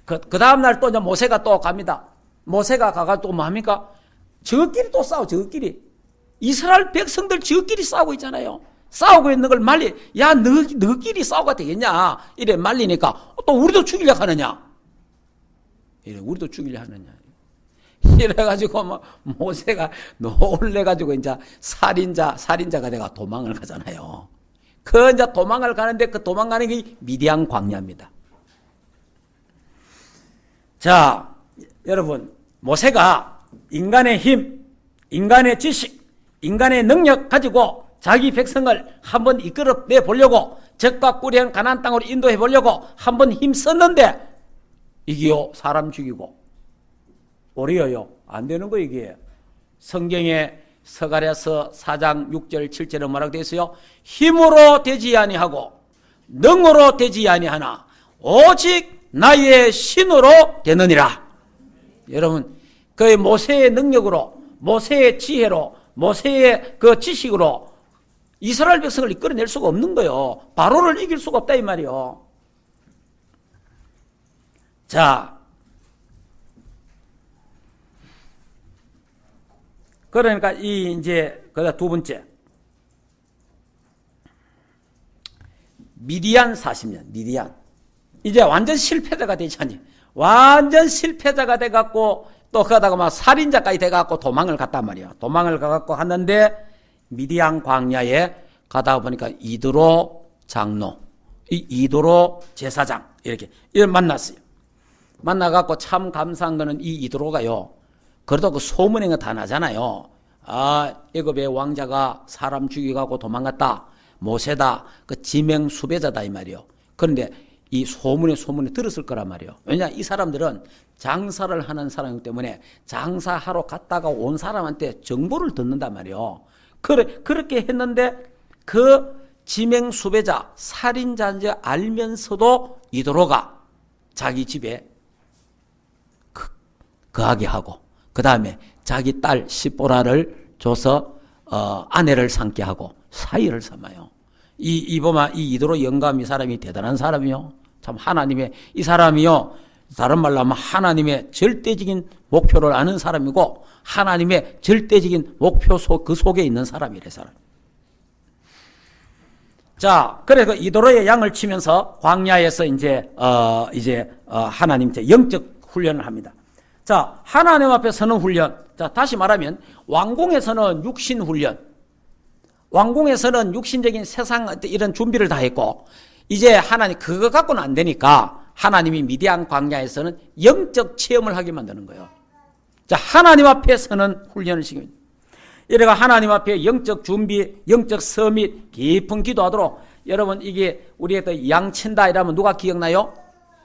그 다음날 또 이제 모세가 또 갑니다. 모세가 가가지고 또 뭐 합니까? 저끼리 또 싸워, 저끼리. 이스라엘 백성들 저끼리 싸우고 있잖아요. 싸우고 있는 걸 말리, 야, 너끼리 싸우가 되겠냐? 이래 말리니까 또 우리도 죽이려 하느냐? 이래, 우리도 죽이려 하느냐? 이래가지고 뭐 모세가 놀래가지고 이제 살인자가 돼가 도망을 가잖아요. 그 이제 도망을 가는데 그 도망가는 게 미디안 광야입니다. 자, 여러분, 모세가 인간의 힘, 인간의 지식, 인간의 능력 가지고 자기 백성을 한번 이끌어내 보려고 적과 꿀이한 가나안 땅으로 인도해 보려고 한번 힘썼는데 이게요 사람 죽이고 오리어요 안 되는 거 이게. 성경에 스가랴서 4장 6절 7절에 뭐라고 되어 있어요? 힘으로 되지 아니하고 능으로 되지 아니하나 오직 나의 신으로 되느니라. 여러분 그 모세의 능력으로 모세의 지혜로 모세의 그 지식으로 이스라엘 백성을 이끌어낼 수가 없는 거예요. 바로를 이길 수가 없다 이 말이요. 자, 그러니까 이제 그다 두 번째 미디안 40년 미디안 이제 완전 실패자가 되지 않니? 완전 실패자가 돼갖고 또 그러다가 막 살인자까지 돼갖고 도망을 갔단 말이야. 도망을 가갖고 하는데 미디안 광야에 가다 보니까 이드로 장로, 이 이드로 제사장 이렇게 만났어요. 만나갖고 참 감사한 거는 이 이드로가요. 그래도 그 소문이 다 나잖아요. 아, 애굽의 왕자가 사람 죽이고 도망갔다. 모세다. 그 지명 수배자다 이 말이요. 그런데 이 소문에 들었을 거란 말이에요. 왜냐 이 사람들은 장사를 하는 사람이기 때문에 장사하러 갔다가 온 사람한테 정보를 듣는단 말이에요. 그렇게 했는데 그 지명 수배자 살인자인지 알면서도 이도로가 자기 집에 거하게 하고 그 다음에 자기 딸 시보라를 줘서 아내를 삼게 하고 사위를 삼아요. 이 이도로 영감 이 사람이 대단한 사람이요. 참 하나님의 이 사람이요. 다른 말로 하면 하나님의 절대적인 목표를 아는 사람이고 하나님의 절대적인 목표 그 속에 있는 사람이래 사람. 자, 그래서 이도로의 양을 치면서 광야에서 이제 하나님 영적 훈련을 합니다. 자, 하나님 앞에 서는 훈련. 자, 다시 말하면 왕궁에서는 육신 훈련. 왕궁에서는 육신적인 세상 이런 준비를 다 했고 이제 하나님 그거 갖고는 안 되니까 하나님이 미디안 광야에서는 영적 체험을 하게 만드는 거예요. 자, 하나님 앞에 서는 훈련을 시킵니다. 이래가 하나님 앞에 영적 준비, 영적 서밋, 깊은 기도하도록 여러분 이게 우리가 양친다 이러면 누가 기억나요?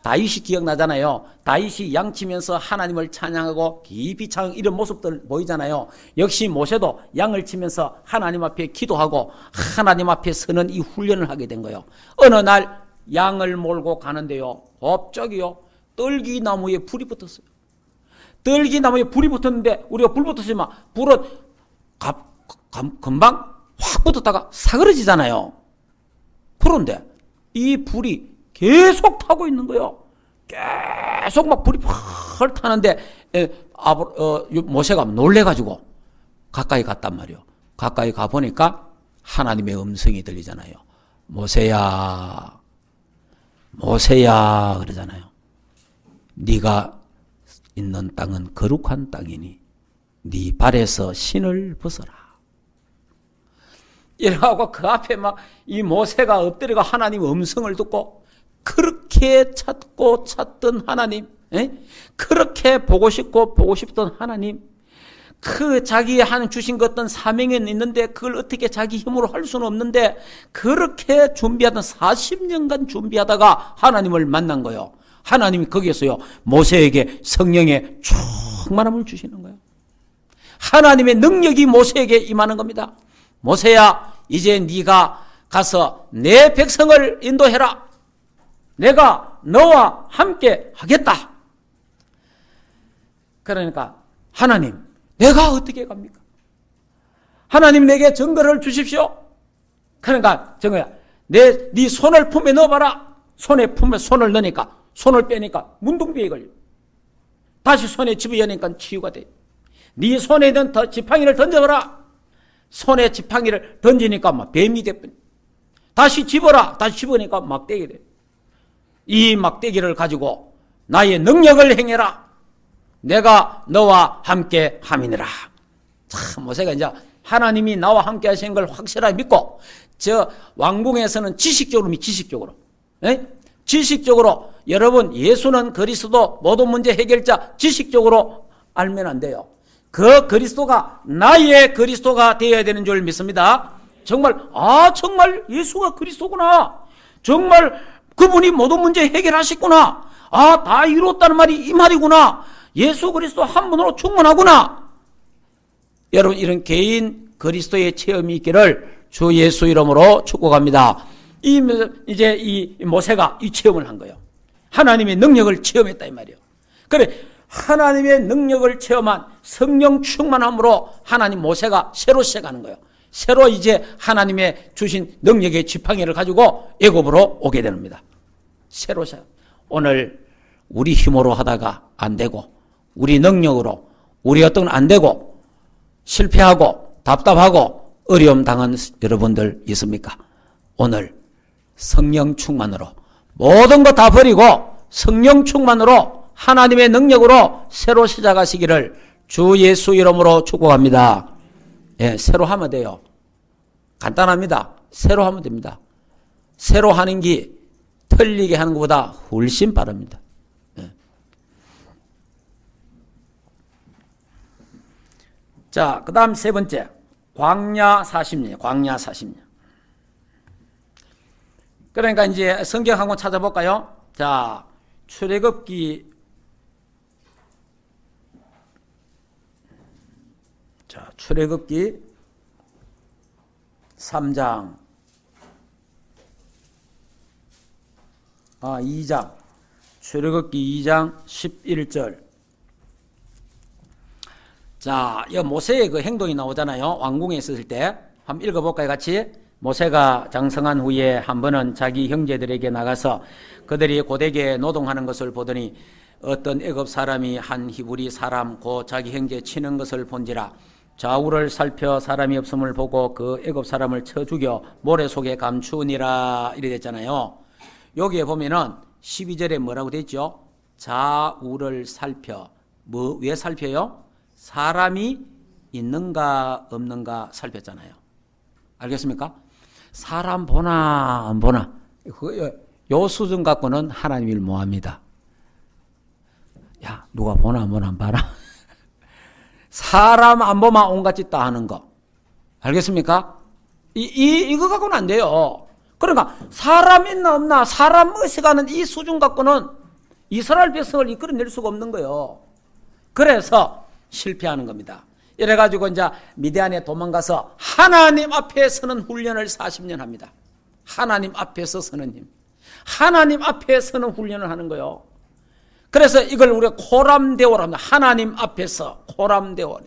다윗이 기억나잖아요. 다윗이 양치면서 하나님을 찬양하고 깊이 찬양 이런 모습들 보이잖아요. 역시 모세도 양을 치면서 하나님 앞에 기도하고 하나님 앞에 서는 이 훈련을 하게 된 거예요. 어느 날 양을 몰고 가는데요. 갑자기요. 떨기나무에 불이 붙었어요. 떨기나무에 불이 붙었는데 우리가 불 붙었으면 불은 금방 확 붙었다가 사그러지잖아요. 그런데 이 불이 계속 타고 있는 거예요. 계속 막 불이 펄 타는데 모세가 놀래가지고 가까이 갔단 말이에요. 가까이 가보니까 하나님의 음성이 들리잖아요. 모세야 모세야 그러잖아요. 네가 있는 땅은 거룩한 땅이니 네 발에서 신을 벗어라. 이러고 그 앞에 막 이 모세가 엎드리고 하나님 음성을 듣고 그렇게 찾던 하나님, 그렇게 보고 싶던 하나님, 그 자기 한 주신 것 어떤 사명이 있는데 그걸 어떻게 자기 힘으로 할 수는 없는데 그렇게 준비하던 40년간 준비하다가 하나님을 만난 거예요. 하나님이 거기에서요 모세에게 성령의 충만함을 주시는 거예요. 하나님의 능력이 모세에게 임하는 겁니다. 모세야 이제 네가 가서 내 백성을 인도해라. 내가 너와 함께 하겠다. 그러니까 하나님 내가 어떻게 갑니까? 하나님 내게 증거를 주십시오. 그러니까 증거야. 네 손을 품에 넣어봐라. 품에 손을 넣으니까 손을 빼니까 문둥병이 걸려. 다시 손에 집어여니까 치유가 돼. 네 손에 있는 지팡이를 던져봐라. 손에 지팡이를 던지니까 막 뱀이 돼버려. 다시 집어라. 다시 집으니까 막대기 돼. 이 막대기를 가지고 나의 능력을 행해라. 내가 너와 함께 함이니라. 참 모세가 이제 하나님이 나와 함께 하시는 걸 확실하게 믿고 저 왕궁에서는 지식적으로 여러분 예수는 그리스도 모든 문제 해결자 지식적으로 알면 안 돼요. 그 그리스도가 나의 그리스도가 되어야 되는 줄 믿습니다. 정말 정말 예수가 그리스도구나, 정말 그분이 모든 문제 해결하셨구나, 다 이루었다는 말이 이 말이구나, 예수 그리스도 한 분으로 충분하구나. 여러분, 이런 개인 그리스도의 체험이 있기를 주 예수 이름으로 축복합니다. 이제 이 모세가 이 체험을 한 거예요. 하나님의 능력을 체험했다 이 말이에요. 그래, 하나님의 능력을 체험한 성령 충만함으로 하나님 모세가 새로 시작하는 거예요. 새로 이제 하나님의 주신 능력의 지팡이를 가지고 애굽으로 오게 됩니다. 새로 시작. 오늘 우리 힘으로 하다가 안 되고, 우리 능력으로 우리 어떤 건 안 되고 실패하고 답답하고 어려움 당한 여러분들 있습니까? 오늘 성령 충만으로 모든 거 다 버리고 성령 충만으로 하나님의 능력으로 새로 시작하시기를 주 예수 이름으로 축복합니다. 예, 새로 하면 돼요. 간단합니다. 새로 하면 됩니다. 새로 하는 게 틀리게 하는 것보다 훨씬 빠릅니다. 예. 자, 그 다음 세 번째, 광야 40년, 광야 40년. 그러니까 이제 성경 한번 찾아볼까요? 자, 출애굽기, 출애굽기 3장, 2장, 출애굽기 2장 11절. 자, 이 모세의 그 행동이 나오잖아요. 왕궁에 있었을 때. 한번 읽어볼까요, 같이? 모세가 장성한 후에 한 번은 자기 형제들에게 나가서 그들이 고되게 노동하는 것을 보더니 어떤 애굽 사람이 한 히브리 사람 곧 자기 형제 치는 것을 본지라. 좌우를 살펴 사람이 없음을 보고 그 애굽 사람을 쳐 죽여 모래 속에 감추니라, 이래 됐잖아요. 여기에 보면은 12절에 뭐라고 됐죠? 좌우를 살펴. 왜 살펴요? 사람이 있는가 없는가 살폈잖아요. 알겠습니까? 사람 보나 안 보나, 요 수준 갖고는 하나님 일 못합니다. 야, 누가 보나 안 보나 안 봐라. 사람 안 보면 온갖 짓 다 하는 거. 알겠습니까? 이거 갖고는 안 돼요. 그러니까 사람 있나 없나, 사람 의식하는 이 수준 갖고는 이스라엘 백성을 이끌어낼 수가 없는 거예요. 그래서 실패하는 겁니다. 이래가지고 이제 미디안에 도망가서 하나님 앞에 서는 훈련을 40년 합니다. 하나님 앞에서 서는 힘. 하나님 앞에 서는 훈련을 하는 거예요. 그래서 이걸 우리가 코람데오라 합니다. 하나님 앞에서 코람데오.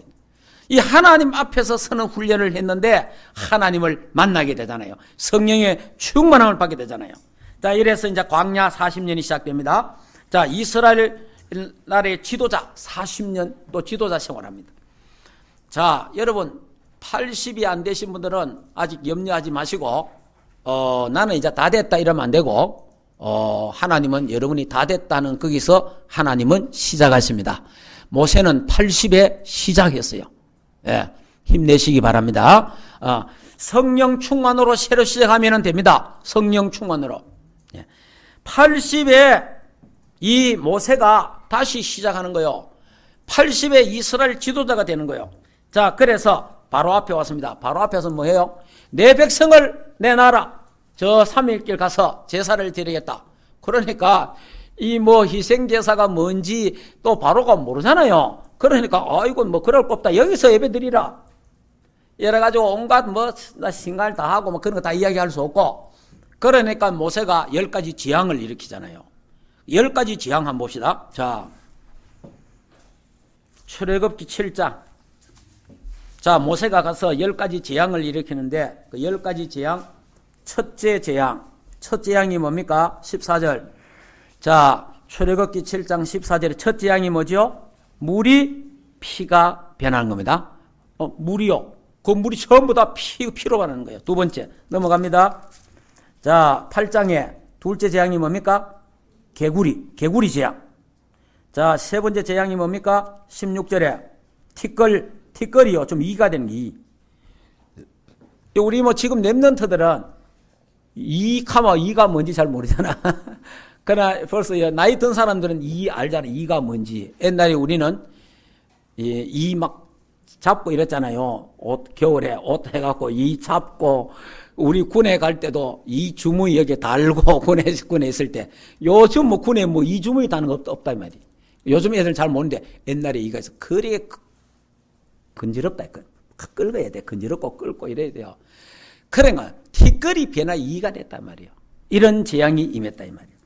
이 하나님 앞에서 서는 훈련을 했는데 하나님을 만나게 되잖아요. 성령의 충만함을 받게 되잖아요. 자, 이래서 이제 광야 40년이 시작됩니다. 자, 이스라엘 나라의 지도자 40년 또 지도자 생활합니다. 자, 여러분 80이 안 되신 분들은 아직 염려하지 마시고 나는 이제 다 됐다 이러면 안 되고 하나님은 여러분이 다 됐다는 거기서 하나님은 시작하십니다. 모세는 80에 시작했어요. 예, 힘내시기 바랍니다. 성령 충만으로 새로 시작하면 됩니다. 성령 충만으로. 예. 80에 이 모세가 다시 시작하는 거예요. 80에 이스라엘 지도자가 되는 거예요. 자, 그래서 바로 앞에 왔습니다. 바로 앞에서 뭐 해요? 내 백성을 내놔라. 저 3일길 가서 제사를 드리겠다. 그러니까 이 뭐 희생제사가 뭔지 또 바로가 모르잖아요. 그러니까 아이고 뭐 그럴 거 없다. 여기서 예배 드리라. 이래가지고 온갖 뭐 신갈 다 하고 뭐 그런 거 다 이야기할 수 없고, 그러니까 모세가 10가지 재앙을 일으키잖아요. 10가지 재앙 한번 봅시다. 자, 출애굽기 7장. 자, 모세가 가서 10가지 재앙을 일으키는데 그 10가지 재앙, 첫째 재앙이 뭡니까? 14절. 자, 출애굽기 7장 14절에 첫 재앙이 뭐죠? 물이 피가 변하는 겁니다. 물이요. 그 물이 전부 다 피로 변하는 거예요. 두 번째 넘어갑니다. 자, 8장에 둘째 재앙이 뭡니까? 개구리 재앙. 자, 세 번째 재앙이 뭡니까? 16절에 티끌이요. 좀 이가 되는 게 우리 뭐 지금 랩런트들은 이가 뭔지 잘 모르잖아. 그러나 벌써 나이 든 사람들은 이 알잖아. 이가 뭔지. 옛날에 우리는 이 막 잡고 이랬잖아요. 겨울에 옷 해갖고 이 잡고, 우리 군에 갈 때도 이 주머니 여기 달고 군에 있을 때, 요즘 뭐 군에 뭐 이 주머니 다는 거 없다 이 말이에요. 요즘 애들 잘 모르는데 옛날에 이거 해서 그리 건지럽다. 끌어야 돼. 건지럽고 끌고 이래야 돼요. 그러니까 티끌이 변화 이가 됐단 말이에요. 이런 재앙이 임했다 이 말이에요.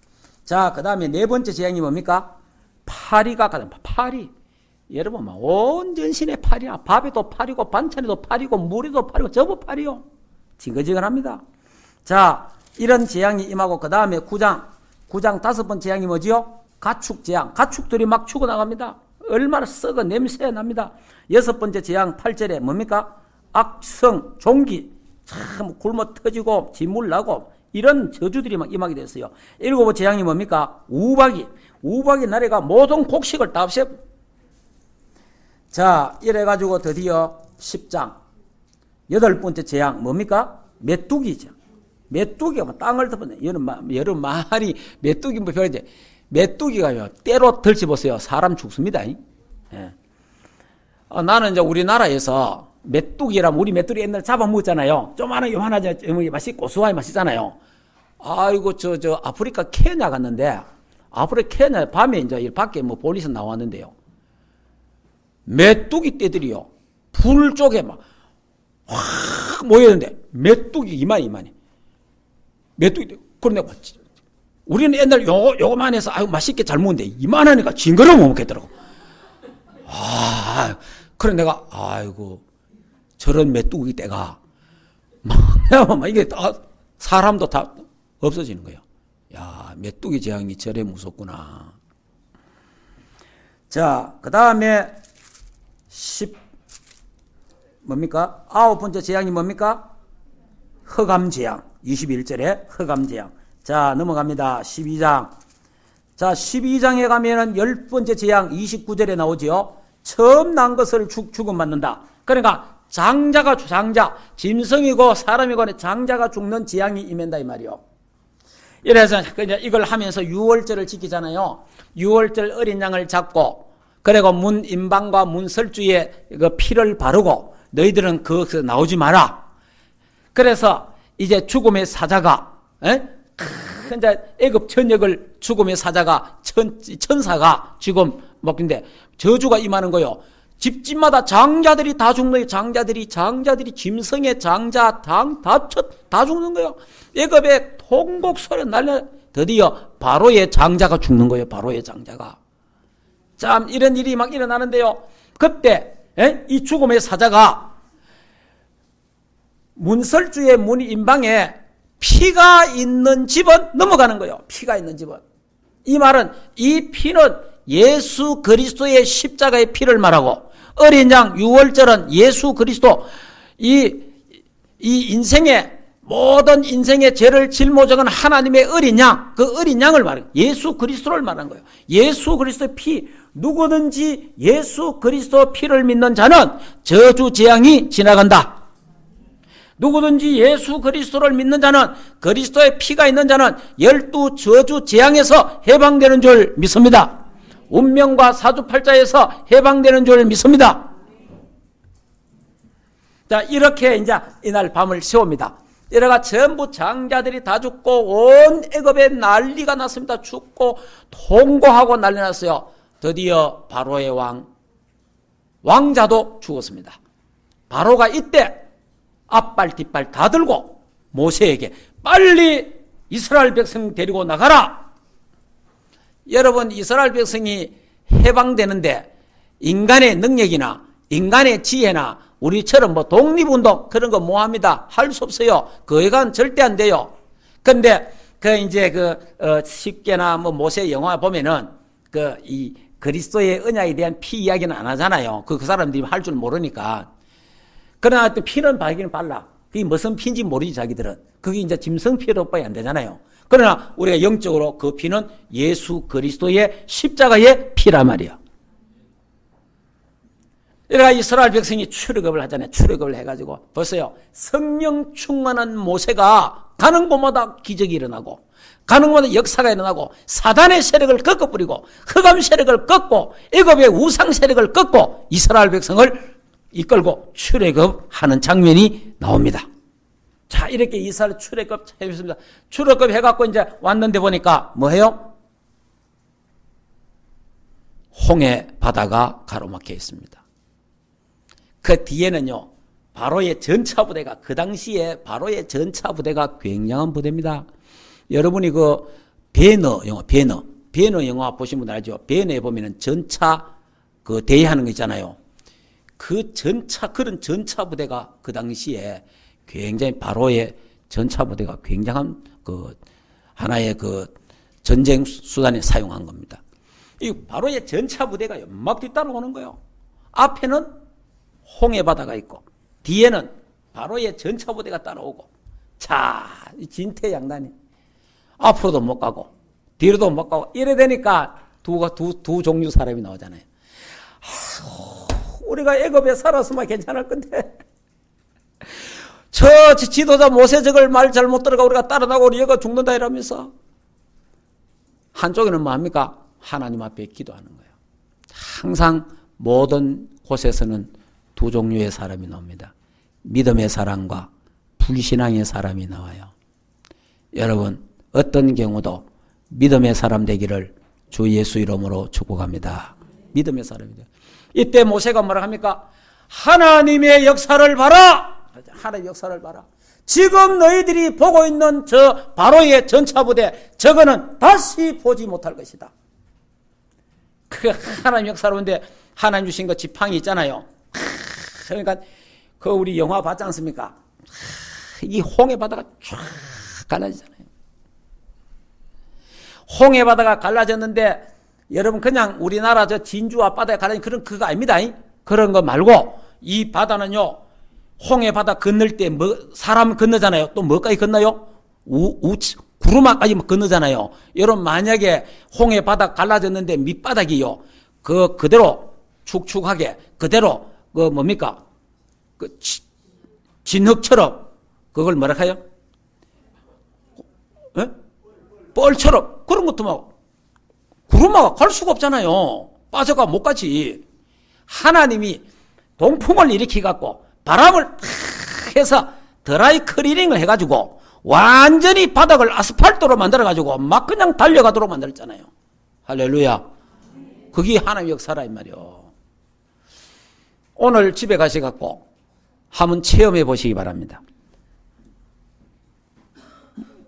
자, 그 다음에 네 번째 재앙이 뭡니까? 파리가 가장 파리. 여러분 온 전신에 파리야. 밥에도 파리고 반찬에도 파리고 물에도 파리고 전부 파리요. 징글징글합니다. 자, 이런 재앙이 임하고 그 다음에 9장 다섯 번째 재앙이 뭐지요? 가축 재앙. 가축들이 막 죽어나갑니다. 얼마나 썩어 냄새 납니다. 여섯 번째 재앙 8절에 뭡니까? 악성, 종기, 참 굶어 터지고 진물 나고 이런 저주들이 막 임하게 됐어요. 일곱 번째 재앙이 뭡니까? 우박이 나라가 모든 곡식을 다 없애. 자, 이래가지고 드디어 10장 여덟 번째 재앙 뭡니까? 메뚜기죠. 메뚜기가 땅을 덮었네. 여러 마리 메뚜기 뭐 별인데 메뚜기가요 때로 들치보세요. 사람 죽습니다. 예. 나는 이제 우리나라에서 메뚜기라면 우리 메뚜기 옛날에 잡아먹었잖아요. 조만한 요만하지 맛이 고소하게 맛있잖아요. 아이고 저 아프리카 케냐 갔는데 아프리카 케냐 밤에 이제 밖에 뭐 볼리서 나왔는데요. 메뚜기 떼들이요 불 쪽에 막 확 모였는데 메뚜기 이만이 메뚜기. 그런데 우리는 옛날 요거만 해서 아유 맛있게 잘 먹는데 이만하니까 징그러워 못 먹겠더라고. 그래 내가 아이고 저런 메뚜기 떼가 막 이게 다 사람도 다 없어지는 거예요. 야, 메뚜기 재앙이 저래 무섭구나. 자, 그 다음에 뭡니까? 아홉 번째 재앙이 뭡니까? 흑암 재앙. 21절에 흑암 재앙. 자, 넘어갑니다. 12장. 자, 12장에 가면은 열 번째 재앙 29절에 나오지요. 처음 난 것을 죽음 받는다. 그러니까 장자, 짐승이고 사람이고 장자가 죽는 재앙이 임한다 이 말이요. 이래서 이걸 하면서 유월절을 지키잖아요. 유월절 어린 양을 잡고 그리고 문 임방과 문 설주에 그 피를 바르고 너희들은 거기서 나오지 마라. 그래서 이제 죽음의 사자가 이제 애굽 전역을 죽음의 사자가 천사가 지금 먹는데 저주가 임하는 거요. 집집마다 장자들이 다 죽는 거예요. 장자들이 짐승의 장자 다 죽는 거예요. 애굽의 통곡 소리 날려 드디어 바로의 장자가 죽는 거예요. 바로의 장자가. 참 이런 일이 막 일어나는데요. 그때 이 죽음의 사자가 문설주의 문 임방에 피가 있는 집은 넘어가는 거예요. 피가 있는 집은. 이 말은 이 피는 예수 그리스도의 십자가의 피를 말하고 어린 양 유월절은 예수 그리스도 이 인생의 모든 인생의 죄를 짊어져간 하나님의 어린 양, 그 어린 양을 말해요. 예수 그리스도를 말하는 거예요. 예수 그리스도의 피, 누구든지 예수 그리스도 피를 믿는 자는 저주 재앙이 지나간다. 누구든지 예수 그리스도를 믿는 자는 그리스도의 피가 있는 자는 12 저주 재앙에서 해방되는 줄 믿습니다. 운명과 사주팔자에서 해방되는 줄 믿습니다. 자, 이렇게 이제 이날 밤을 세웁니다. 이래가 전부 장자들이 다 죽고 온 애굽에 난리가 났습니다. 죽고 통고하고 난리 났어요. 드디어 바로의 왕자도 죽었습니다. 바로가 이때 앞발 뒷발 다 들고 모세에게 빨리 이스라엘 백성 데리고 나가라. 여러분, 이스라엘 백성이 해방되는데 인간의 능력이나 인간의 지혜나 우리처럼 뭐 독립운동 그런 거 뭐 합니다. 할 수 없어요. 그에간 절대 안 돼요. 근데 이제 십계나 뭐 모세 영화 보면은 이 그리스도의 언약에 대한 피 이야기는 안 하잖아요. 그 사람들이 할 줄 모르니까. 그러나 또 피는 발기는 빨라. 그게 무슨 피인지 모르지 자기들은. 그게 이제 짐승 피로밖에 안 되잖아요. 그러나 우리가 영적으로 그 피는 예수 그리스도의 십자가의 피란 말이야. 그러니까 이스라엘 백성이 출애굽을 하잖아요. 출애굽을 해가지고 보세요. 성령 충만한 모세가 가는 곳마다 기적이 일어나고 가는 곳마다 역사가 일어나고 사단의 세력을 꺾어버리고 흑암 세력을 꺾고 애굽의 우상 세력을 꺾고 이스라엘 백성을 이끌고 출애굽하는 장면이 나옵니다. 자, 이렇게 이스라엘 출애굽 해봤습니다. 출애굽 해갖고 이제 왔는데 보니까 뭐해요? 홍해 바다가 가로막혀 있습니다. 그 뒤에는요, 바로의 전차부대가, 그 당시에 바로의 전차부대가 굉장한 부대입니다. 여러분이 그 배너 영화 보신 분들 알죠? 배너에 보면은 전차 그 대회하는 거 있잖아요. 그런 전차부대가 그 당시에 굉장히 바로의 전차부대가 굉장한 그 하나의 그 전쟁 수단에 사용한 겁니다. 이 바로의 전차부대가 막 뒤따라오는 거예요. 앞에는 홍해 바다가 있고 뒤에는 바로의 전차부대가 따라오고, 자, 진퇴양난이 앞으로도 못 가고 뒤로도 못 가고 이래 되니까 두 종류 사람이 나오잖아요. 우리가 애굽에 살았으면 괜찮을 건데 저 지도자 모세 저걸 말 잘못 들어가 우리가 따라다고 우리 얘가 죽는다 이러면서, 한쪽에는 뭐합니까? 하나님 앞에 기도하는 거예요. 항상 모든 곳에서는 두 종류의 사람이 나옵니다. 믿음의 사람과 불신앙의 사람이 나와요. 여러분, 어떤 경우도 믿음의 사람 되기를 주 예수 이름으로 축복합니다. 믿음의 사람이 돼요. 이때 모세가 뭐라 합니까? 하나님의 역사를 봐라! 하나님의 역사를 봐라. 지금 너희들이 보고 있는 저 바로의 전차부대, 저거는 다시 보지 못할 것이다. 그 하나님 역사를 보는데 하나님 주신 그 지팡이 있잖아요. 그러니까 그 우리 영화 봤지 않습니까? 이 홍해 바다가 쫙 갈라지잖아요. 홍해 바다가 갈라졌는데 여러분 그냥 우리나라 저 진주 앞바다에 갈라진 그거 아닙니다. 그런 거 말고 이 바다는요, 홍해 바다 건널 때 뭐 사람 건너잖아요. 또 뭐까지 건너요? 구루마까지 건너잖아요. 여러분 만약에 홍해 바다 갈라졌는데 밑바닥이요, 그대로 축축하게 그대로 그 뭡니까? 그 진흙처럼 그걸 뭐라 해요? 뻘처럼 그런 것도 막 구루마가 갈 수가 없잖아요. 빠져가 못 가지. 하나님이 동풍을 일으키갖고 바람을 탁 해서 드라이 클리닝을 해가지고 완전히 바닥을 아스팔트로 만들어가지고 막 그냥 달려가도록 만들었잖아요. 할렐루야. 그게 하나님의 역사라 이 말이요. 오늘 집에 가셔갖고 한번 체험해 보시기 바랍니다.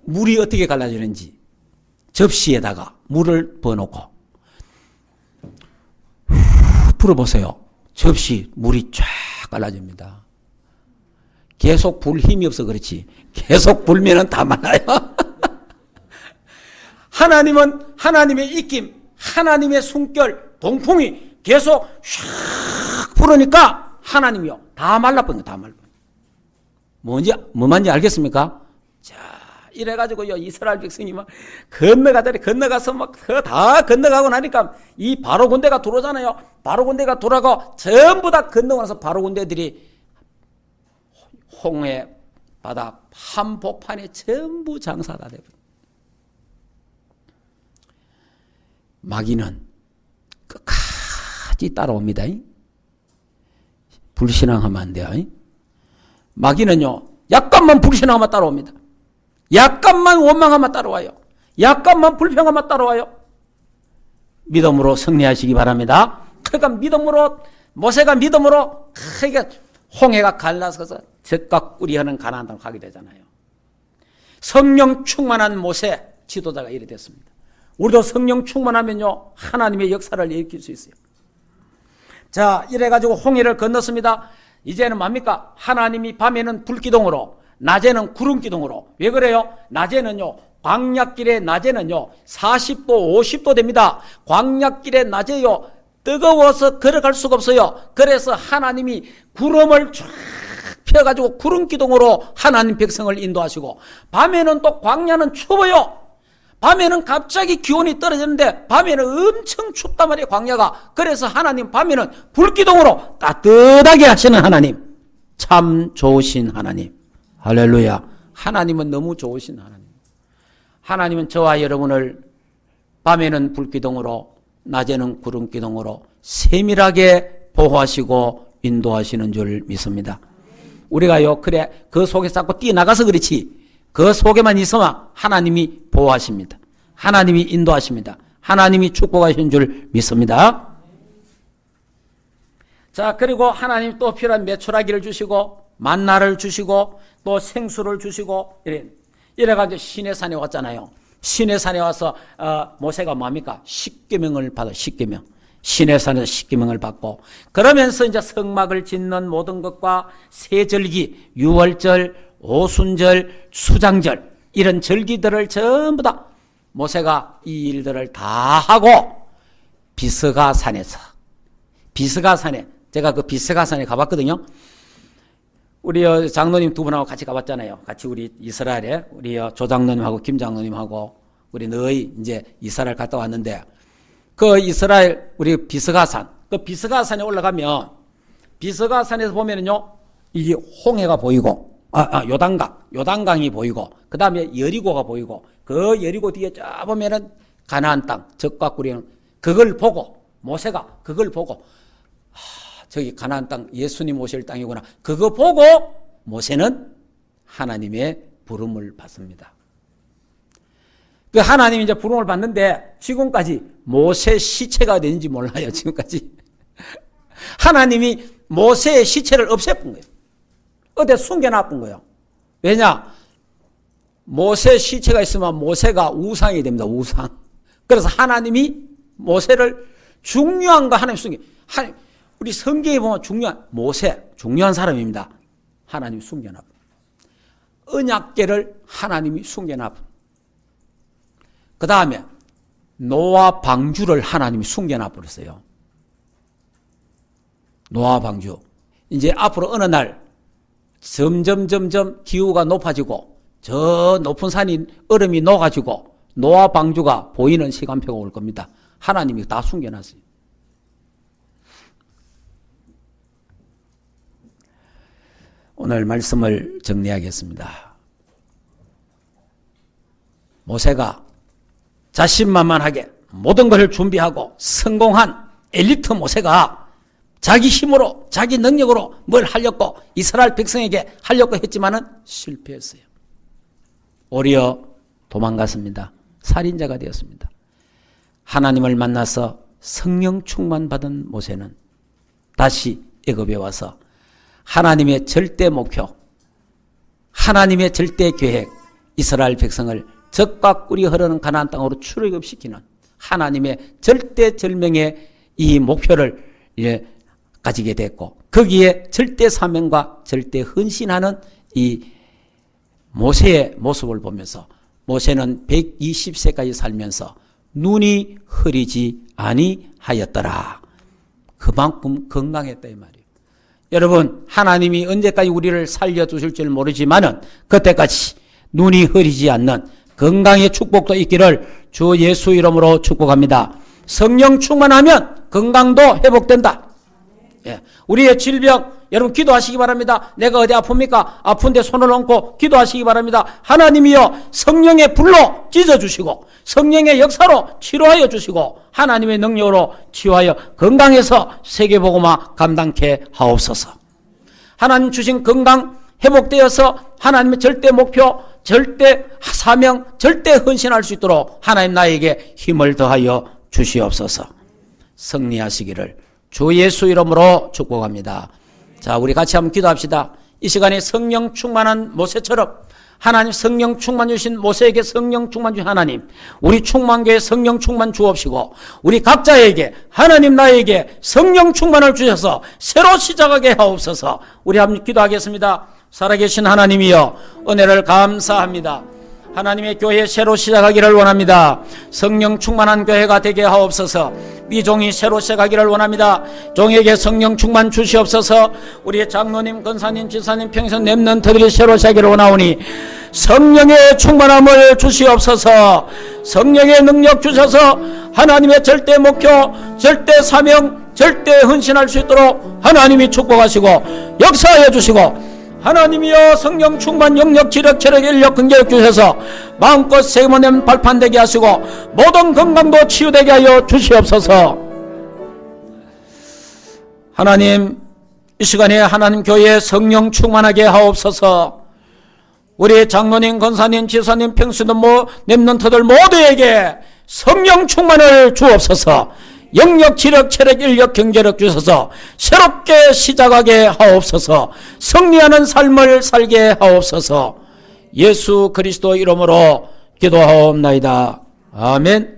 물이 어떻게 갈라지는지 접시에다가 물을 부어놓고 불어보세요. 접시 물이 쫙 갈라집니다. 계속 불 힘이 없어 그렇지. 계속 불면은 다 말라요. 하나님은 하나님의 입김, 하나님의 숨결, 동풍이 계속 샥 불으니까 하나님이요 다 말라버려요. 다 말라버려요. 뭐 말인지 알겠습니까? 자, 이래가지고요 이스라엘 백성이 막 건너가서 막 다 건너가고 나니까 이 바로 군대가 들어오잖아요. 바로 군대가 돌아가 전부 다 건너고 나서 바로 군대들이 홍해 바다 한복판에 전부 장사가 되고, 마귀는 끝까지 따라옵니다. 불신앙하면 안 돼요. 마귀는요 약간만 불신앙하면 따라옵니다. 약간만 원망하면 따라와요. 약간만 불평하면 따라와요. 믿음으로 승리하시기 바랍니다. 그러니까 믿음으로 모세가 믿음으로 그러니까 홍해가 갈라서서 젖과 꿀이 흐르는 가나안 땅을 가게 되잖아요. 성령 충만한 모세 지도자가 이래 됐습니다. 우리도 성령 충만하면요 하나님의 역사를 일으킬 수 있어요. 자, 이래가지고 홍해를 건넜습니다. 이제는 뭡니까? 하나님이 밤에는 불기둥으로 낮에는 구름기둥으로. 왜 그래요? 낮에는요 광야길의 낮에는요 40도 50도 됩니다. 광야길의 낮에요 뜨거워서 걸어갈 수가 없어요. 그래서 하나님이 구름을 쫙 펴가지고 구름기둥으로 하나님 백성을 인도하시고, 밤에는 또 광야는 추워요. 밤에는 갑자기 기온이 떨어지는데 밤에는 엄청 춥단 말이에요 광야가. 그래서 하나님 밤에는 불기둥으로 따뜻하게 하시는 하나님, 참 좋으신 하나님. 할렐루야. 하나님은 너무 좋으신 하나님. 하나님은 저와 여러분을 밤에는 불기둥으로 낮에는 구름기둥으로 세밀하게 보호하시고 인도하시는 줄 믿습니다. 우리가요, 그래, 그 속에 자꾸 뛰어나가서 그렇지, 그 속에만 있으면 하나님이 보호하십니다. 하나님이 인도하십니다. 하나님이 축복하시는 줄 믿습니다. 자, 그리고 하나님 또 필요한 메추라기를 주시고, 만나를 주시고, 또 생수를 주시고, 이래가지고 시내산에 왔잖아요. 시내산에 와서 모세가 뭡니까? 십계명을 받아. 십계명. 시내산에서 십계명을 받고, 그러면서 이제 성막을 짓는 모든 것과 세절기, 유월절, 오순절, 수장절, 이런 절기들을 전부 다 모세가 이 일들을 다 하고 비스가산에서, 비스가산에, 제가 그 비스가산에 가봤거든요. 우리 장로님 두 분하고 같이 가봤잖아요. 같이 우리 이스라엘에 우리 조 장로님하고 김 장로님하고 우리 너희 이제 이스라엘 갔다 왔는데, 그 이스라엘 우리 비스가산, 그 비스가산에 올라가면 비스가산에서 보면은요, 이게 홍해가 보이고, 요단강이 보이고, 그 다음에 여리고가 보이고, 그 여리고 뒤에 쫙 보면은 가나안 땅, 적과 꾸리는, 그걸 보고 모세가 그걸 보고, 저기 가나안 땅 예수님 오실 땅이구나, 그거 보고 모세는 하나님의 부름을 받습니다. 그 하나님이 이제 부름을 받는데 지금까지 모세 시체가 되는지 몰라요. 지금까지 하나님이 모세의 시체를 없애본 거예요. 어디 숨겨놨던 거예요. 왜냐? 모세 시체가 있으면 모세가 우상이 됩니다. 우상. 그래서 하나님이 모세를 중요한 거 하나님 숨겨. 우리 성경에 보면 모세 중요한 사람입니다. 하나님이 숨겨놨고, 언약궤를 하나님이 숨겨놨고, 그 다음에 노아 방주를 하나님이 숨겨놔버렸어요. 노아 방주. 이제 앞으로 어느 날 점점 기후가 높아지고 저 높은 산이 얼음이 녹아지고 노아 방주가 보이는 시간표가 올 겁니다. 하나님이 다 숨겨놨어요. 오늘 말씀을 정리하겠습니다. 모세가 자신만만하게 모든 것을 준비하고 성공한 엘리트 모세가 자기 힘으로, 자기 능력으로 뭘 하려고 이스라엘 백성에게 하려고 했지만은 실패했어요. 오히려 도망갔습니다. 살인자가 되었습니다. 하나님을 만나서 성령 충만 받은 모세는 다시 애굽에 와서 하나님의 절대 목표, 하나님의 절대 계획, 이스라엘 백성을 적과 꿀이 흐르는 가나안 땅으로 출애굽시키는 하나님의 절대 절명의 이 목표를 가지게 됐고, 거기에 절대 사명과 절대 헌신하는 이 모세의 모습을 보면서 모세는 120세까지 살면서 눈이 흐리지 아니하였더라. 그만큼 건강했다 이 말이에요. 여러분, 하나님이 언제까지 우리를 살려주실 줄 모르지만은 그때까지 눈이 흐리지 않는 건강의 축복도 있기를 주 예수 이름으로 축복합니다. 성령 충만하면 건강도 회복된다. 예. 우리의 질병, 여러분 기도하시기 바랍니다. 내가 어디 아픕니까? 아픈데 손을 얹고 기도하시기 바랍니다. 하나님이여 성령의 불로 찢어주시고 성령의 역사로 치료하여 주시고 하나님의 능력으로 치유하여 건강해서 세계복음화 감당케 하옵소서. 하나님 주신 건강 회복되어서 하나님의 절대 목표, 절대 사명, 절대 헌신할 수 있도록 하나님 나에게 힘을 더하여 주시옵소서. 승리하시기를 주 예수 이름으로 축복합니다. 자, 우리 같이 한번 기도합시다. 이 시간에 성령 충만한 모세처럼 하나님 성령 충만 주신 모세에게 성령 충만 주신 하나님, 우리 충만교회 성령 충만 주옵시고 우리 각자에게 하나님 나에게 성령 충만을 주셔서 새로 시작하게 하옵소서. 우리 한번 기도하겠습니다. 살아계신 하나님이여, 은혜를 감사합니다. 하나님의 교회 새로 시작하기를 원합니다. 성령 충만한 교회가 되게 하옵소서. 이 종이 새로 시작하기를 원합니다. 종에게 성령 충만 주시옵소서. 우리의 장로님, 권사님, 지사님, 평생 렘넌트들이 새로 시작하기를 원하오니 성령의 충만함을 주시옵소서. 성령의 능력 주셔서 하나님의 절대 목표, 절대 사명, 절대 헌신할 수 있도록 하나님이 축복하시고 역사하여 주시고, 하나님이여 성령 충만 영역 지력 체력 인력 근결력 주셔서 마음껏 세모님 발판되게 하시고 모든 건강도 치유되게 하여 주시옵소서. 하나님, 이 시간에 하나님 교회 성령 충만하게 하옵소서. 우리 장로님, 권사님, 지사님, 평수님, 렘넌트들 모두에게 성령 충만을 주옵소서. 영력, 지력, 체력, 인력, 경제력 주셔서 새롭게 시작하게 하옵소서. 승리하는 삶을 살게 하옵소서. 예수 그리스도 이름으로 기도하옵나이다. 아멘.